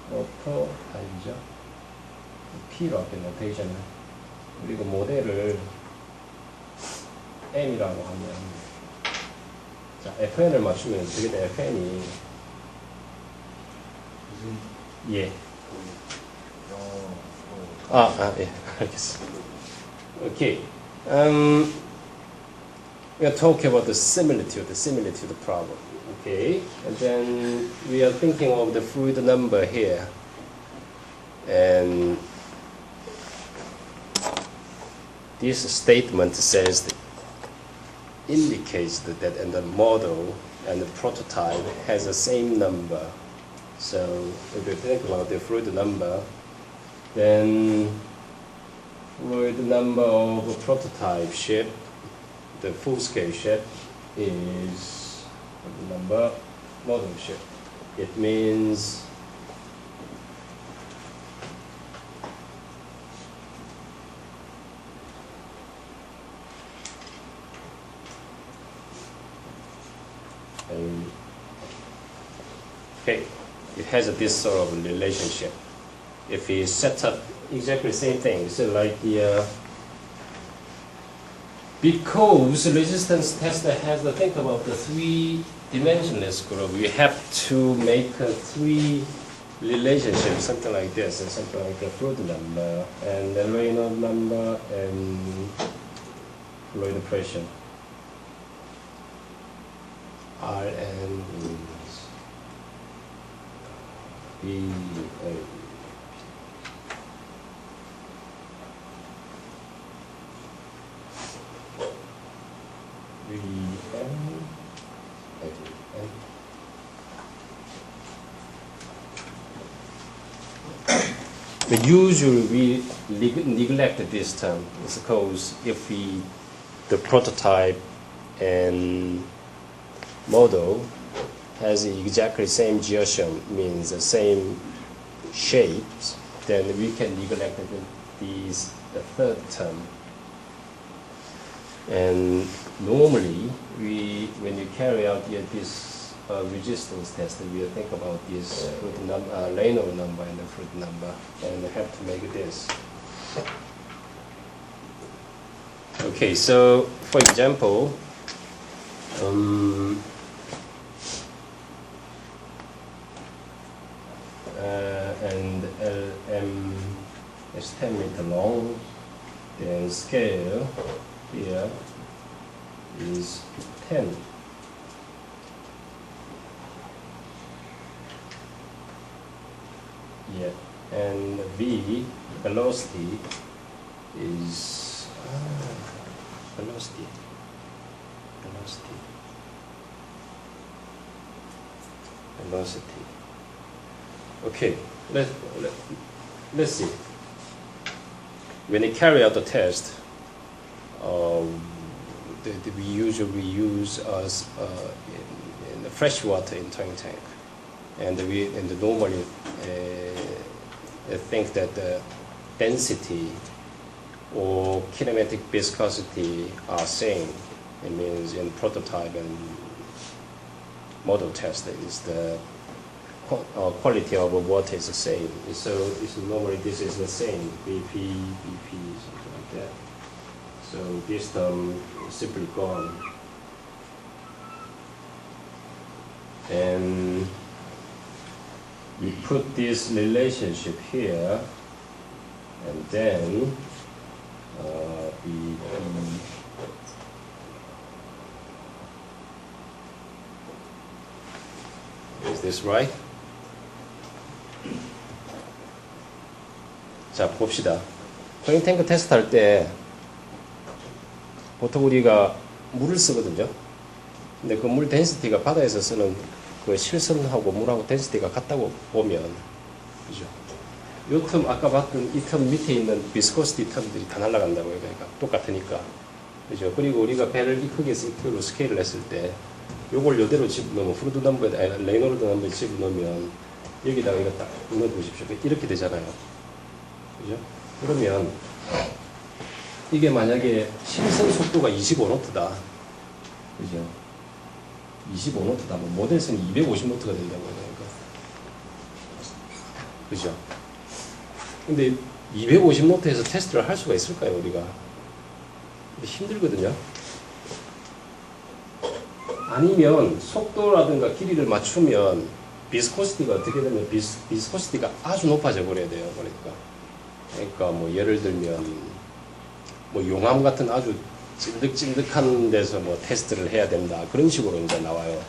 프로토타입이죠. P로 할게요. 노테이션을. 그리고 모델을 M이라고 하면 자 FN을 맞추면 되게 돼. FN이 예. 예. 알겠습니다. 오케이. We are talking about the similitude problem. Okay, and then we are thinking of the fluid number here, and this statement says indicates that and the model and the prototype has the same number. So if you think about the fluid number, then fluid number of a prototype ship, the full-scale ship, is the number model ship. It means okay, it has this sort of relationship. If we set up exactly the same thing, so like because resistance tester has to think about the three dimensionless group, we have to make three relationships, something like this, and something like a Froude number, and the Reynolds number, and Floyd pressure. Rn is B A. But usually we neglect this term because if the prototype and model has exactly same geometry, means the same shapes, then we can neglect the third term. And normally, when you carry out this resistance test, we think about this Reynolds number and the Froude number, and we have to make this. Okay, so for example, and Lm is 10 meter long, then scale here is 10. Yeah, and V velocity is velocity. Okay, let's see. When you carry out the test, we usually use in the fresh water intake tank, and we normally think that the density or kinematic viscosity are same. It means in prototype and model test is the quality of the water is the same. So normally this is the same, BP, something like that. So this term is simply gone. And we put this relationship here, and then is this right? 자, 봅시다. 토닝 탱크 테스트 할 때 보통 우리가 물을 쓰거든요. 근데 그 물 덴시티가 바다에서 쓰는 그 실선하고 물하고 덴시티가 같다고 보면, 그죠? 요 텀, 아까 봤던 이 텀 밑에 있는 비스코시티 텀들이 다 날아간다고요. 그러니까 똑같으니까. 그죠? 그리고 우리가 배를 이 크기에서 이 크기로 스케일을 했을 때 요걸 요대로 집어넣으면, 프루드 넘버에, 아니, 레이놀드 넘버에 집어넣으면 여기다가 이거 딱 넣어보십시오. 이렇게 되잖아요. 그죠? 그러면 이게 만약에 실선 속도가 25노트다. 그죠? 25노트다. 뭐 모델선이 250노트가 된다고 하니까. 그죠? 근데 250노트에서 테스트를 할 수가 있을까요, 우리가? 힘들거든요. 아니면 속도라든가 길이를 맞추면 비스코시티가 어떻게 되면 비스코시티가 아주 높아져 버려야 돼요. 그러니까 뭐 예를 들면 뭐 용암 같은 아주 찐득찐득한 데서 뭐 테스트를 해야 된다. 그런 식으로 이제 나와요.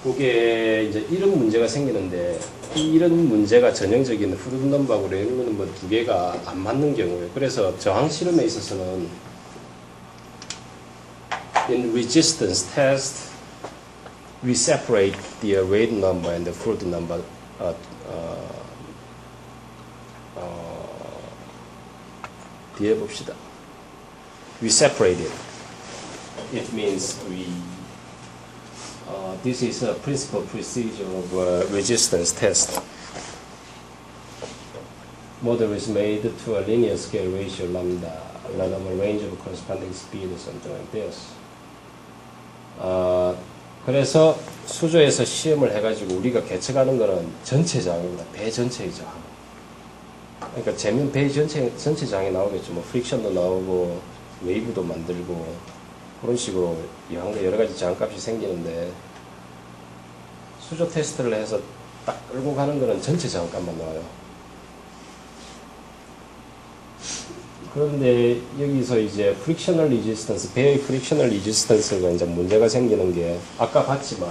그게 이제 이런 문제가 생기는데, 이런 문제가 전형적인 프루드 넘버하고 레이놀드 넘버 두 개가 안 맞는 경우에, 그래서 저항 실험에 있어서는 in resistance test we separate the Reynolds number and the Froude number 뒤에 봅시다. We separate it. It means this is a principal procedure of resistance test. Model is made to a linear scale ratio lambda, random range of corresponding speed or something like this. 그래서 수조에서 시험을 해가지고 우리가 계측하는 거는 전체 장입니다. 배 전체의 장. 그러니까 제면 배 전체 장이 나오겠죠. 뭐 프릭션도 나오고 웨이브도 만들고 그런 식으로 여러 가지 장값이 생기는데, 수조 테스트를 해서 딱 끌고 가는 거는 전체 저항값만 나와요. 그런데 여기서 이제 프릭셔널 리지스턴스, 배의 프릭셔널 리지스턴스가 이제 문제가 생기는 게 아까 봤지만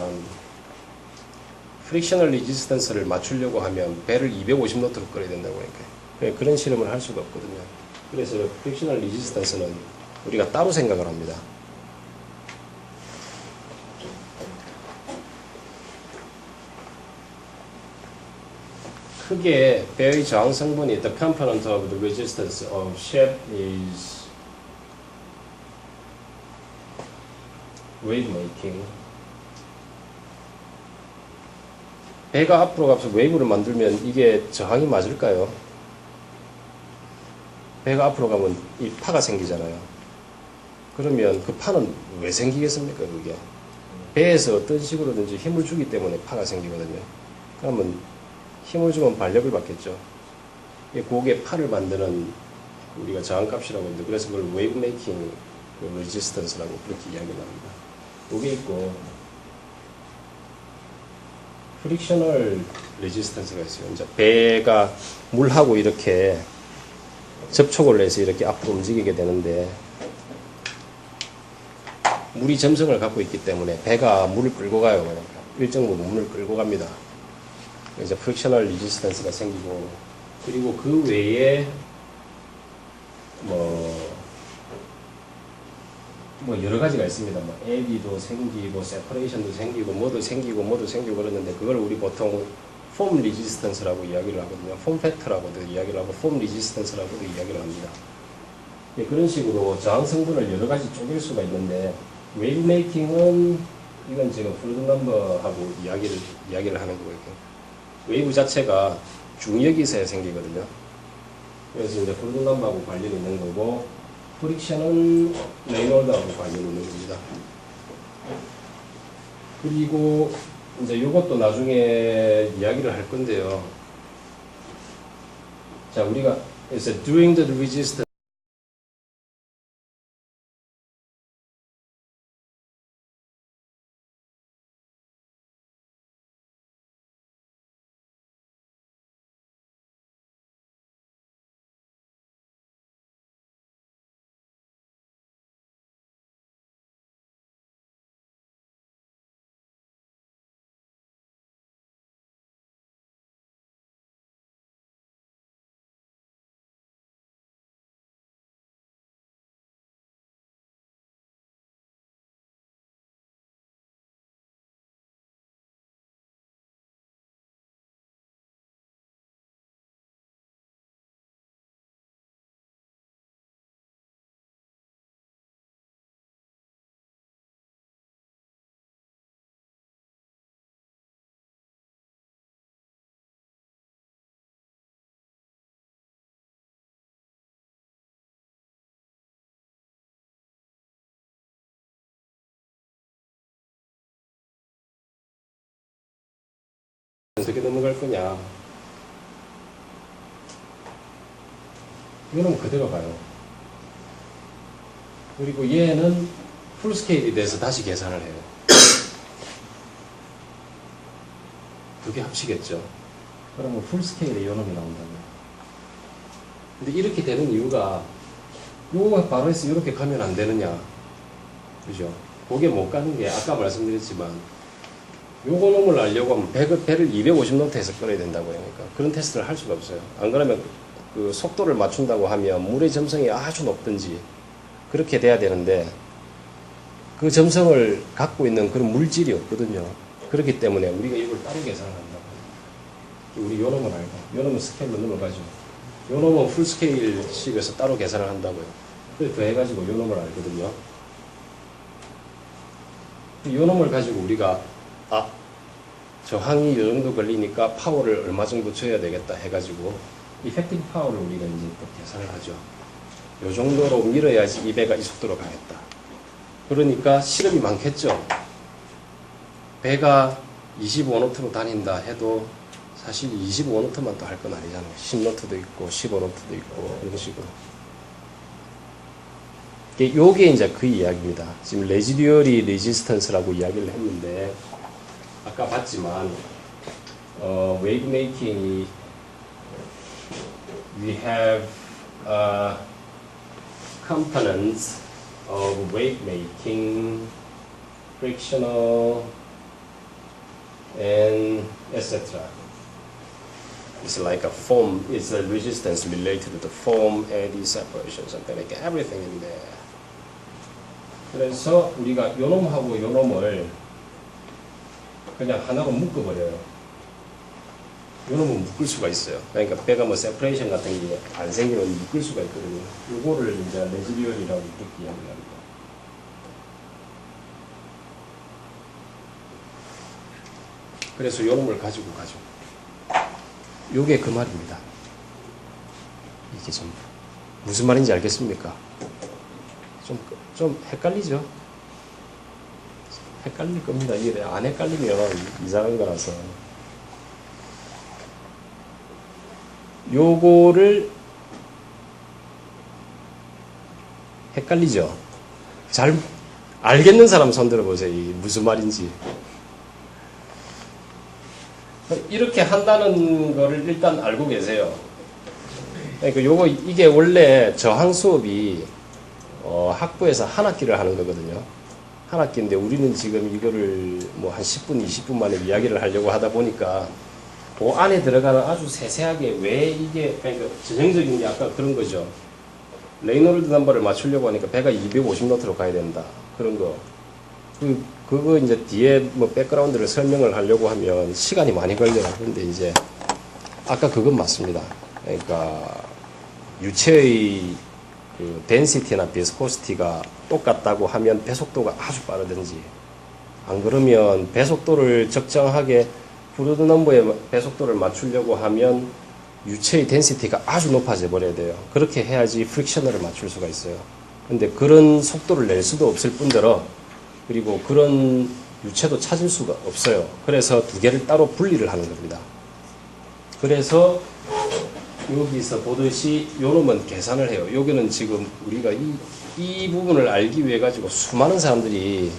프릭셔널 리지스턴스를 맞추려고 하면 배를 250노트로 끌어야 된다고 하니까 그런 실험을 할 수가 없거든요. 그래서 프릭셔널 리지스턴스는 우리가 따로 생각을 합니다. 크게 배의 저항 성분이 the component of the resistance of ship is wave making. 배가 앞으로 가서 웨이브를 만들면 이게 저항이 맞을까요? 배가 앞으로 가면 이 파가 생기잖아요. 그러면 그 파는 왜 생기겠습니까? 그게 배에서 어떤 식으로든지 힘을 주기 때문에 파가 생기거든요. 그러면 힘을 주면 반력을 받겠죠. 그게 파를 만드는 우리가 저항값이라고 하는데 그래서 그걸 웨이브 메이킹 레지스턴스라고 그렇게 이야기를 합니다. 그게 있고 프릭셔널 레지스턴스가 있어요. 이제 배가 물하고 이렇게 접촉을 해서 이렇게 앞으로 움직이게 되는데 물이 점성을 갖고 있기 때문에 배가 물을 끌고 가요. 그러니까 일정 부분 물을 끌고 갑니다. 이제 프릭셔널 리지스턴스가 생기고 그리고 그 외에 뭐 여러 가지가 있습니다. 뭐 에디도 생기고 세퍼레이션도 생기고 뭐도 생기고 그러는데 그걸 우리 보통 폼 리지스턴스라고 이야기를 하거든요. 폼 팩터라고도 이야기를 하고 폼 리지스턴스라고도 이야기를 합니다. 예, 그런 식으로 저항 성분을 여러 가지 쪼갤 수가 있는데 웨이브 메이킹은 이건 지금 프루드 넘버하고 이야기를 하는 거고요. 웨이브 자체가 중력에서 생기거든요. 그래서 이제 프루드 넘버하고 관련이 있는 거고 프릭션은 레이놀드하고 관련이 있는 겁니다. 그리고 이제 이것도 나중에 이야기를 할 건데요. 자, 우리가 그래서 during the resistance 어떻게 넘어갈 거냐. 이거는 그대로 가요. 그리고 얘는 풀스케일이 돼서 다시 계산을 해요. 두 개 합치겠죠. 그러면 풀스케일에 요놈이 나온다고요. 근데 이렇게 되는 이유가 요거 바로 해서 이렇게 가면 안 되느냐. 그죠? 그게 못 가는 게 아까 말씀드렸지만 요거 놈을 알려고 하면 배를 250노트에서 끌어야 된다고 하니까 그런 테스트를 할 수가 없어요. 안 그러면 그 속도를 맞춘다고 하면 물의 점성이 아주 높든지 그렇게 돼야 되는데 그 점성을 갖고 있는 그런 물질이 없거든요. 그렇기 때문에 우리가 이걸 따로 계산을 한다고. 우리 요 놈을 알고 요 놈은 스케일로 넘어가죠. 요 놈은 풀스케일식에서 따로 계산을 한다고요. 그래서 더해가지고 요 놈을 알거든요. 요 놈을 가지고 우리가 저항이 이 정도 걸리니까 파워를 얼마 정도 줘야 되겠다 해가지고 이펙티브 파워를 우리가 이제 또 계산을 하죠. 이 정도로 밀어야지 이 배가 이 속도로 가겠다. 그러니까 실험이 많겠죠. 배가 25노트로 다닌다 해도 사실 25노트만 또 할 건 아니잖아요. 10노트도 있고 15노트도 있고 이런 식으로. 요게 이제 그 이야기입니다. 지금 레지듀얼이 레지스턴스라고 이야기를 했는데 아까 봤지만 wave making we have components of wave making, frictional, and etc. It's like a foam, it's a resistance related to the foam, eddy separation, something like everything in there. 그래서 우리가 요 놈하고 요 놈을 그냥 하나로 묶어버려요. 요 놈은 묶을 수가 있어요. 그러니까 배가 뭐 세퍼레이션 같은 게 안 생기면 묶을 수가 있거든요. 요거를 이제 레지듀얼이라고 그렇게 이야기합니다. 그래서 요 놈을 가지고 가죠. 요게 그 말입니다. 이게 좀 무슨 말인지 알겠습니까? 좀 헷갈리죠? 헷갈릴 겁니다. 이게 안 헷갈리면 이상한 거라서. 요거를 헷갈리죠? 잘 알겠는 사람 손 들어보세요. 이게 무슨 말인지. 이렇게 한다는 거를 일단 알고 계세요. 그러니까 요거 이게 원래 저항 수업이 학부에서 한 학기를 하는 거거든요. 한 학기인데 우리는 지금 이거를 뭐 한 10분, 20분 만에 이야기를 하려고 하다 보니까 그 안에 들어가는 아주 세세하게 왜 이게 그러니까 전형적인 게 아까 그런 거죠. 레이놀드 넘버를 맞추려고 하니까 배가 250노트로 가야 된다. 그런 거. 그거 이제 뒤에 뭐 백그라운드를 설명을 하려고 하면 시간이 많이 걸려요. 근데 이제 아까 그건 맞습니다. 그러니까 유체의 그 덴시티나 비스코시티가 똑같다고 하면 배속도가 아주 빠르든지 안 그러면 배속도를 적정하게 프루드 넘버의 배속도를 맞추려고 하면 유체의 덴시티가 아주 높아져 버려야 돼요. 그렇게 해야지 프릭셔널을 맞출 수가 있어요. 근데 그런 속도를 낼 수도 없을 뿐더러 그리고 그런 유체도 찾을 수가 없어요. 그래서 두 개를 따로 분리를 하는 겁니다. 그래서 여기서 보듯이 요놈은 계산을 해요. 여기는 지금 우리가 이 부분을 알기 위해 가지고 수많은 사람들이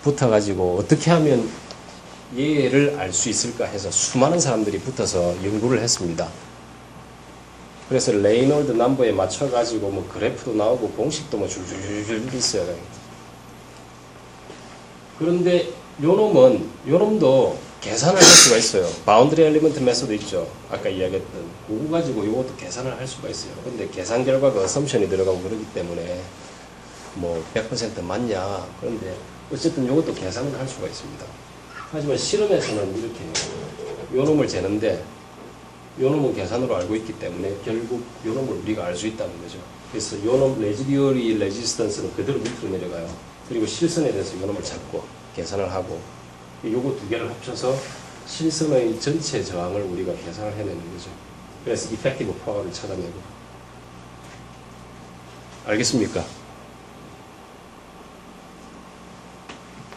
붙어 가지고 어떻게 하면 얘를 알 수 있을까 해서 수많은 사람들이 붙어서 연구를 했습니다. 그래서 레이놀드 넘버에 맞춰 가지고 뭐 그래프도 나오고 공식도 뭐 줄줄줄 있어요. 그런데 요놈도 계산을 할 수가 있어요. 바운드리 엘리먼트 메소드 있죠. 아까 이야기했던 그거 가지고 요것도 계산을 할 수가 있어요. 근데 계산 결과가 어썸션이 들어가고 그러기 때문에 뭐 100% 맞냐. 그런데 어쨌든 요것도 계산을 할 수가 있습니다. 하지만 실험에서는 이렇게 요놈을 재는데 요놈은 계산으로 알고 있기 때문에 결국 요놈을 우리가 알 수 있다는 거죠. 그래서 요놈 레지듀얼이 레지스턴스는 그대로 밑으로 내려가요. 그리고 실선에 대해서 요놈을 잡고 계산을 하고 요거 두 개를 합쳐서 실선의 전체 저항을 우리가 계산을 해내는 거죠. 그래서 이펙티브 파워를 찾아내고. 알겠습니까?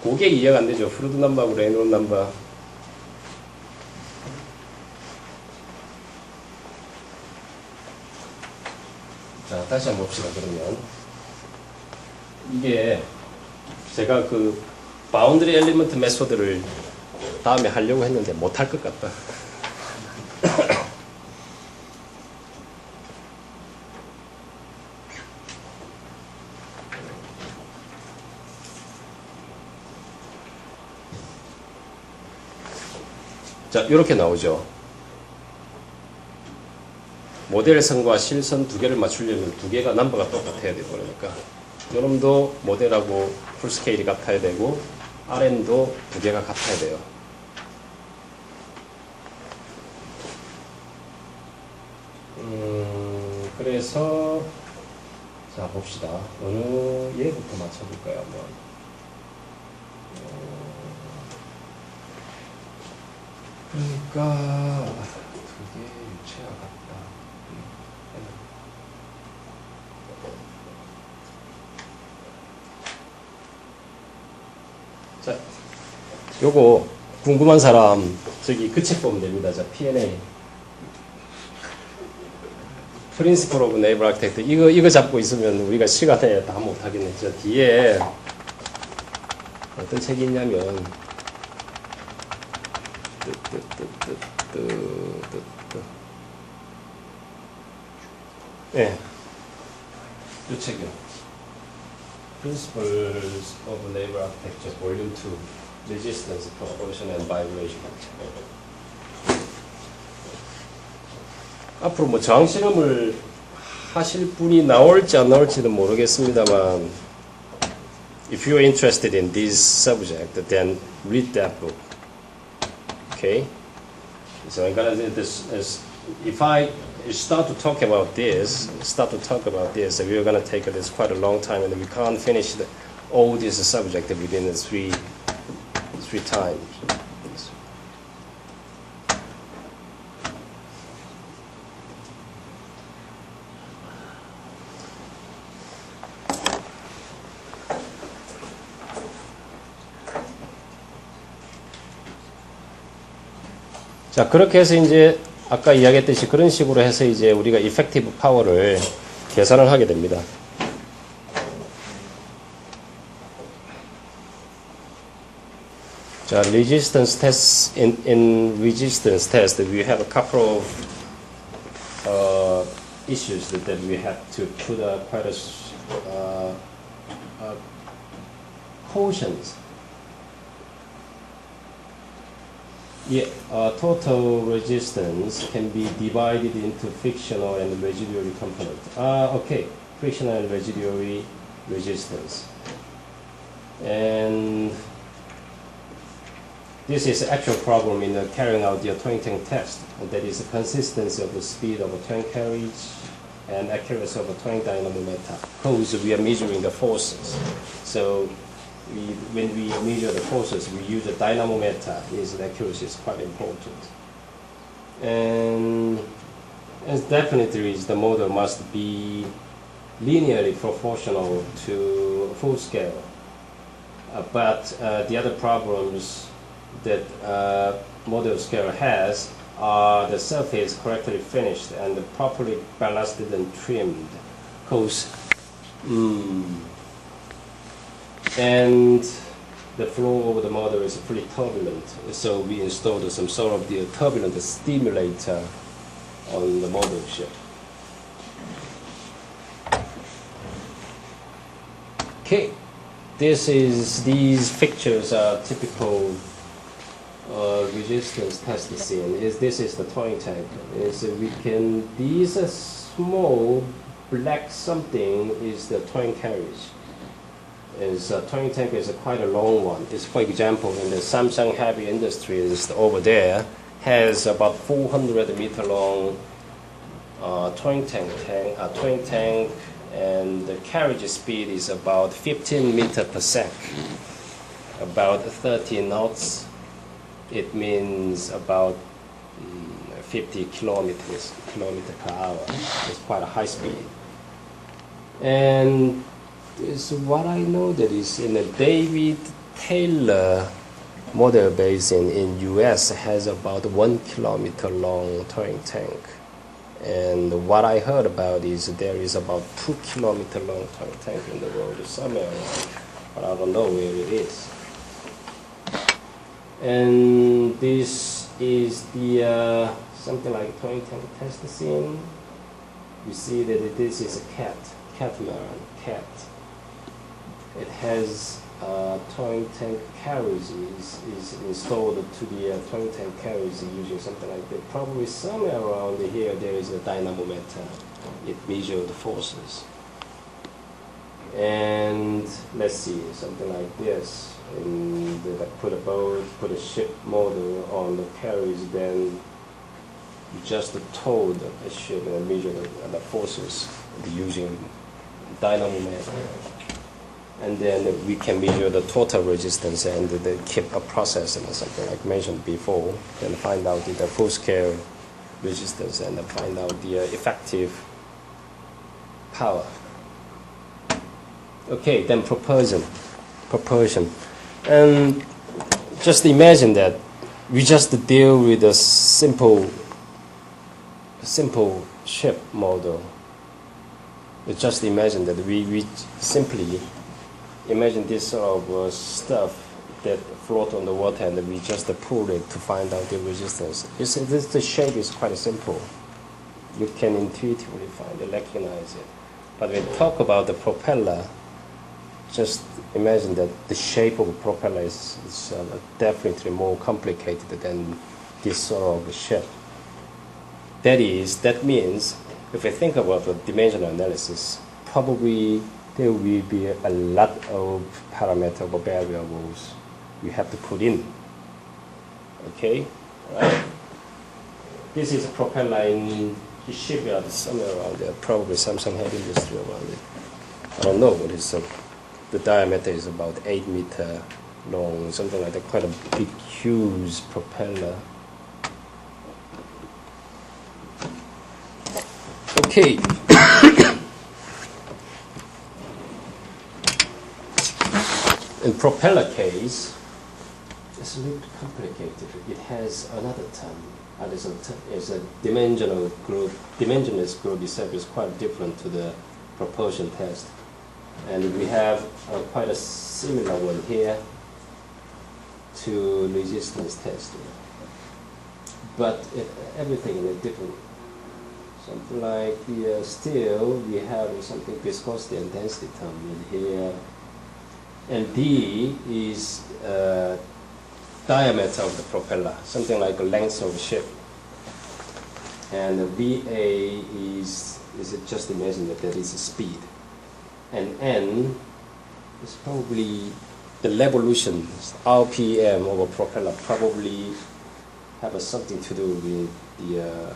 그게 이해가 안 되죠. 프루드 넘버하고 레이놀드 넘버. 자, 다시 한번 봅시다. 그러면 이게 제가 그 바운드리 엘리먼트 메소드를 다음에 하려고 했는데 못할 것 같다. 자, 이렇게 나오죠. 모델선과 실선 두 개를 맞추려면 두 개가 넘버가 똑같아야 되고 그러니까 요놈도 모델하고 풀스케일이 같아야 되고 RN도 두 개가 같아야 돼요. 그래서 자 봅시다. 어느 얘부터 맞춰볼까요? 한번. 그러니까 두 개 유체가 같다. 자, 요거 궁금한 사람 저기 그 책 보면 됩니다. 자, P&A Principle of Naval Architecture 이거 잡고 있으면 우리가 시간에 다 못하겠네. 저 뒤에 어떤 책이 있냐면 예, 이 책이요. Principles of Labor Architecture, Volume 2, Resistance, Propulsion and Vibration. 앞으로 뭐 저항 실험을 하실 분이 나올지 안 나올지는 모르겠습니다만, if you are interested in this subject, then read that book. Okay? So I'm gonna do this as if I start to talk about this, we're gonna take this quite a long time, and we can't finish all this subject within the three times. 자, 그렇게 해서 이제 아까 이야기했듯이 그런 식으로 해서 이제 우리가 effective power를 계산을 하게 됩니다. 자, resistance test, in resistance test, we have a couple of issues that we have to put quite a quotient. Yeah, total resistance can be divided into frictional and residual component. Okay, frictional and residual resistance. And this is the actual problem in carrying out the towing tank test. That is the consistency of the speed of a tank carriage and accuracy of a towing dynamometer. Because we are measuring the forces. So when we measure the forces, we use a dynamometer. Its accuracy is quite important. And definitely the model must be linearly proportional to full scale. But the other problems that model scale has are the surface correctly finished and properly ballasted and trimmed. Because and the flow of the model is pretty turbulent, so we installed some sort of the turbulent stimulator on the model ship. Okay, these pictures are typical resistance test scene. This is the towing tank. These are small black something is the towing carriage. Towing tank is quite a long one. It's, for example, in the Samsung Heavy Industries over there has about 400-meter long towing tank, and the carriage speed is about 15 meters per sec, about 30 knots. It means about 50 kilometers per hour. It's quite a high speed. And is what I know that is in the David Taylor model base in US has about 1 kilometer long towing tank. And what I heard about is there is about 2 kilometer long towing tank in the world somewhere, but I don't know where it is. And this is the something like towing tank test scene. You see that this is a catamaran. It has towing tank carriage is installed to the towing tank carriage using something like that. Probably somewhere around here there is a dynamometer. It measures the forces. And let's see, something like this. And I put a boat, put a ship model on the carriage, then just tow the ship and measure the forces using dynamometer. And then we can measure the total resistance and keep a process and something like mentioned before, then find out the full scale resistance and find out the effective power. Okay, then propulsion. And just imagine that we just deal with a simple ship model. Just imagine that we simply imagine this sort of stuff that float on the water, and we just pull it to find out the resistance. You see, the shape is quite simple. You can intuitively recognize it. But when we talk about the propeller, just imagine that the shape of a propeller is definitely more complicated than this sort of shape. That means, if we think about the dimensional analysis, probably there will be a lot of parameters or variables you have to put in. Okay? Right. This is a propeller in the shipyard somewhere around there, probably some heavy industry around it. I don't know what is the diameter is about 8 meters long, something like that, quite a big, huge propeller. Okay. In propeller case, it's a little complicated. It has another term. It's a dimensional group. Dimensionless group itself is quite different to the propulsion test. And we have quite a similar one here to resistance test. But everything is different. Something like the steel, we have something viscosity and density term in here. And D is diameter of the propeller, something like the length of the ship. And the VA is just imagine that is a speed. And N is probably the revolution, RPM of a propeller probably have something to do with the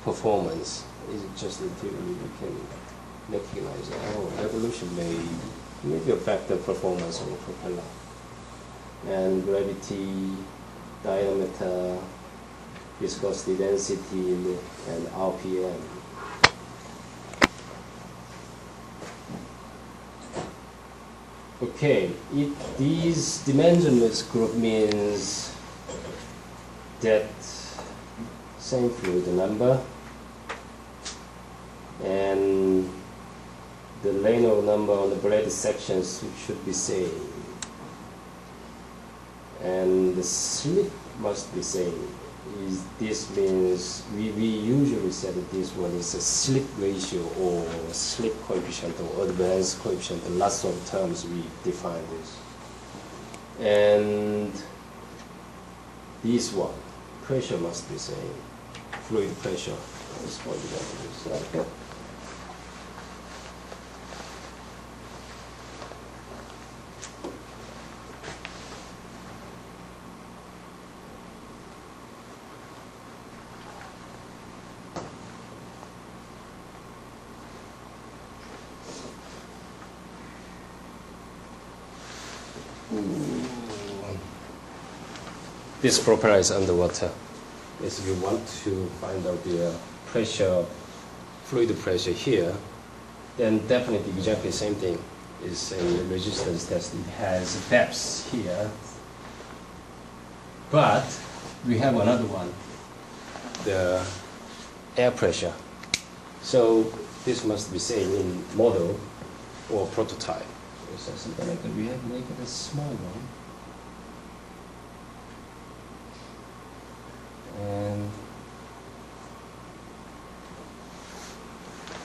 performance. Is it just until we can recognize revolution may affect the performance of a propeller. And gravity, diameter, viscosity, density, and RPM. Okay, these dimensionless group means that same fluid number and the Reynolds number on the blade sections should be same, and the slip must be same. This means we usually say that this one is a slip ratio or slip coefficient or advance coefficient. Lots of terms we define this. And this one, pressure must be same. Fluid pressure is what we use like that. This propeller is underwater. If you want to find out the pressure, fluid pressure here, then definitely exactly the same thing is a resistance test. It has depths here, but we have another one, the air pressure. So this must be same in model or prototype. So something like that. We have make it a small one. And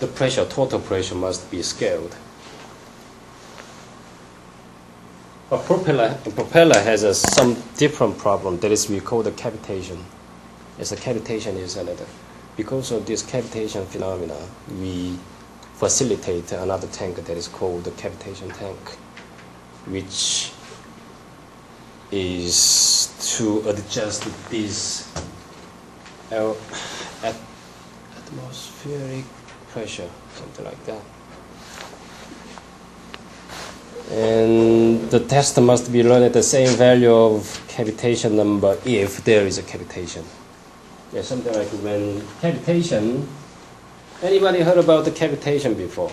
the pressure, total pressure must be scaled. A propeller has some different problem. That is, we call the cavitation. As a cavitation is another. Because of this cavitation phenomena, we facilitate another tank that is called the cavitation tank, which is to adjust this atmospheric pressure, something like that. And the test must be run at the same value of cavitation number if there is a cavitation. Yeah, something like when cavitation, anybody heard about the cavitation before?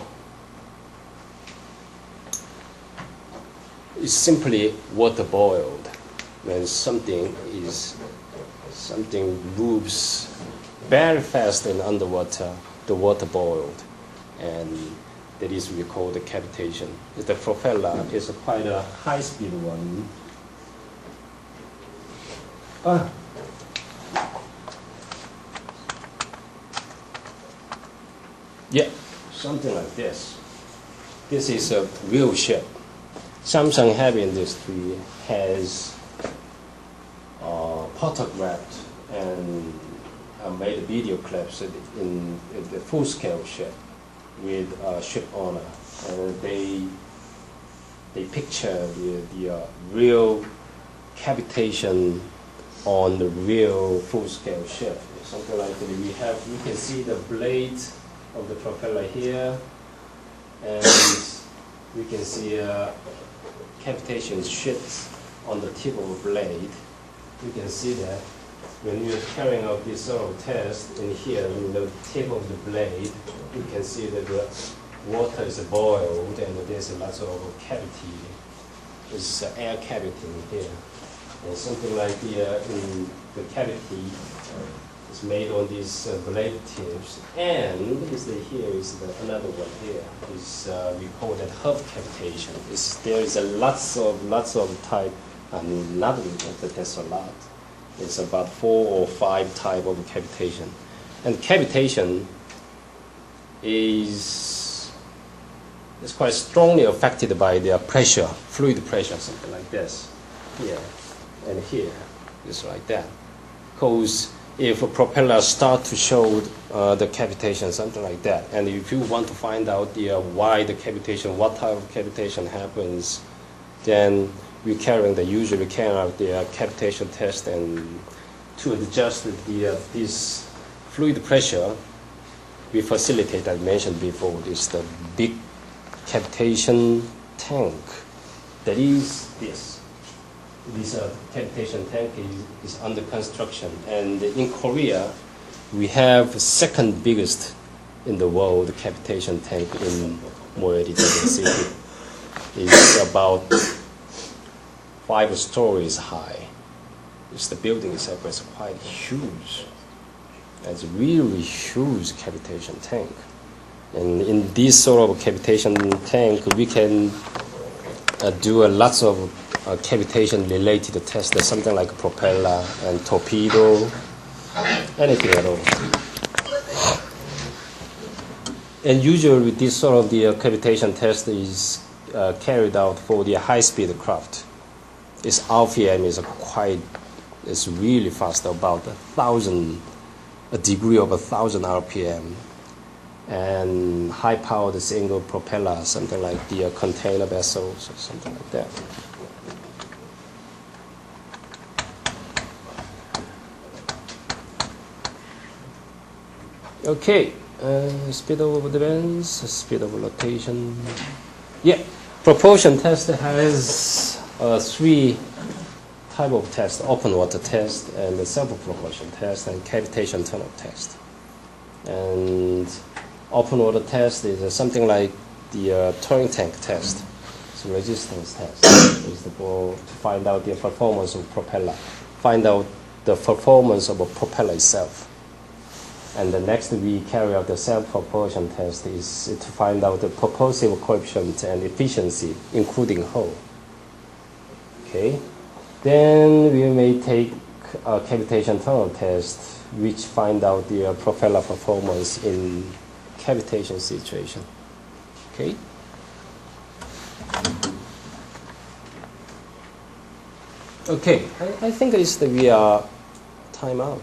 It's simply water boiled. When something moves very fast in underwater, the water boiled, and that is we call the cavitation. The propeller is quite a high-speed one, Yeah, something like this. This is a real ship. Samsung Heavy Industry has photographed and made video clips in the full-scale ship with a ship owner, and they picture the real cavitation on the real full-scale ship. Something like that. We can see the blade of the propeller here, and we can see cavitation sheets on the tip of a blade. You can see that when you're carrying out this sort of test in here, in the tip of the blade, you can see that the water is boiled and there's lots of cavity. There's air cavity in here. And something like in the cavity is made on these blade tips. And here is another one here. We call that hub cavitation. There is lots of type, and not that there's a lot. It's about 4 or 5 type of cavitation. And cavitation is quite strongly affected by the pressure, fluid pressure, something like this. Here and here, just like that. Because if a propeller starts to show the cavitation, something like that, and if you want to find out why the cavitation, what type of cavitation happens, then we usually carry out the cavitation test, and to adjust this fluid pressure, we facilitate, as mentioned before, the big cavitation tank. That is this. This cavitation tank is under construction, and in Korea, we have second biggest in the world cavitation tank in Moyori City. It's about 5 stories high. The building itself is quite huge. It's a really huge cavitation tank. And in this sort of cavitation tank, we can do lots of cavitation related tests, something like propeller and torpedo, anything at all. And usually this sort of the cavitation test is carried out for the high-speed craft. Its RPM is really fast, about a degree of 1,000 RPM, and high-powered single propeller, something like the container vessels or something like that. Okay, speed of advance, speed of rotation. Yeah, propulsion test has 3 type of test: open water test, and the self-propulsion test, and cavitation tunnel test. And open water test is something like the Turing tank test. It's a resistance test. It's to find out the performance of propeller, find out the performance of a propeller itself. And the next we carry out the self-propulsion test is to find out the propulsive coefficient and efficiency, including hull. Okay. Then we may take a cavitation tunnel test, which find out the propeller performance in cavitation situation. Okay. Okay. I think we are time out.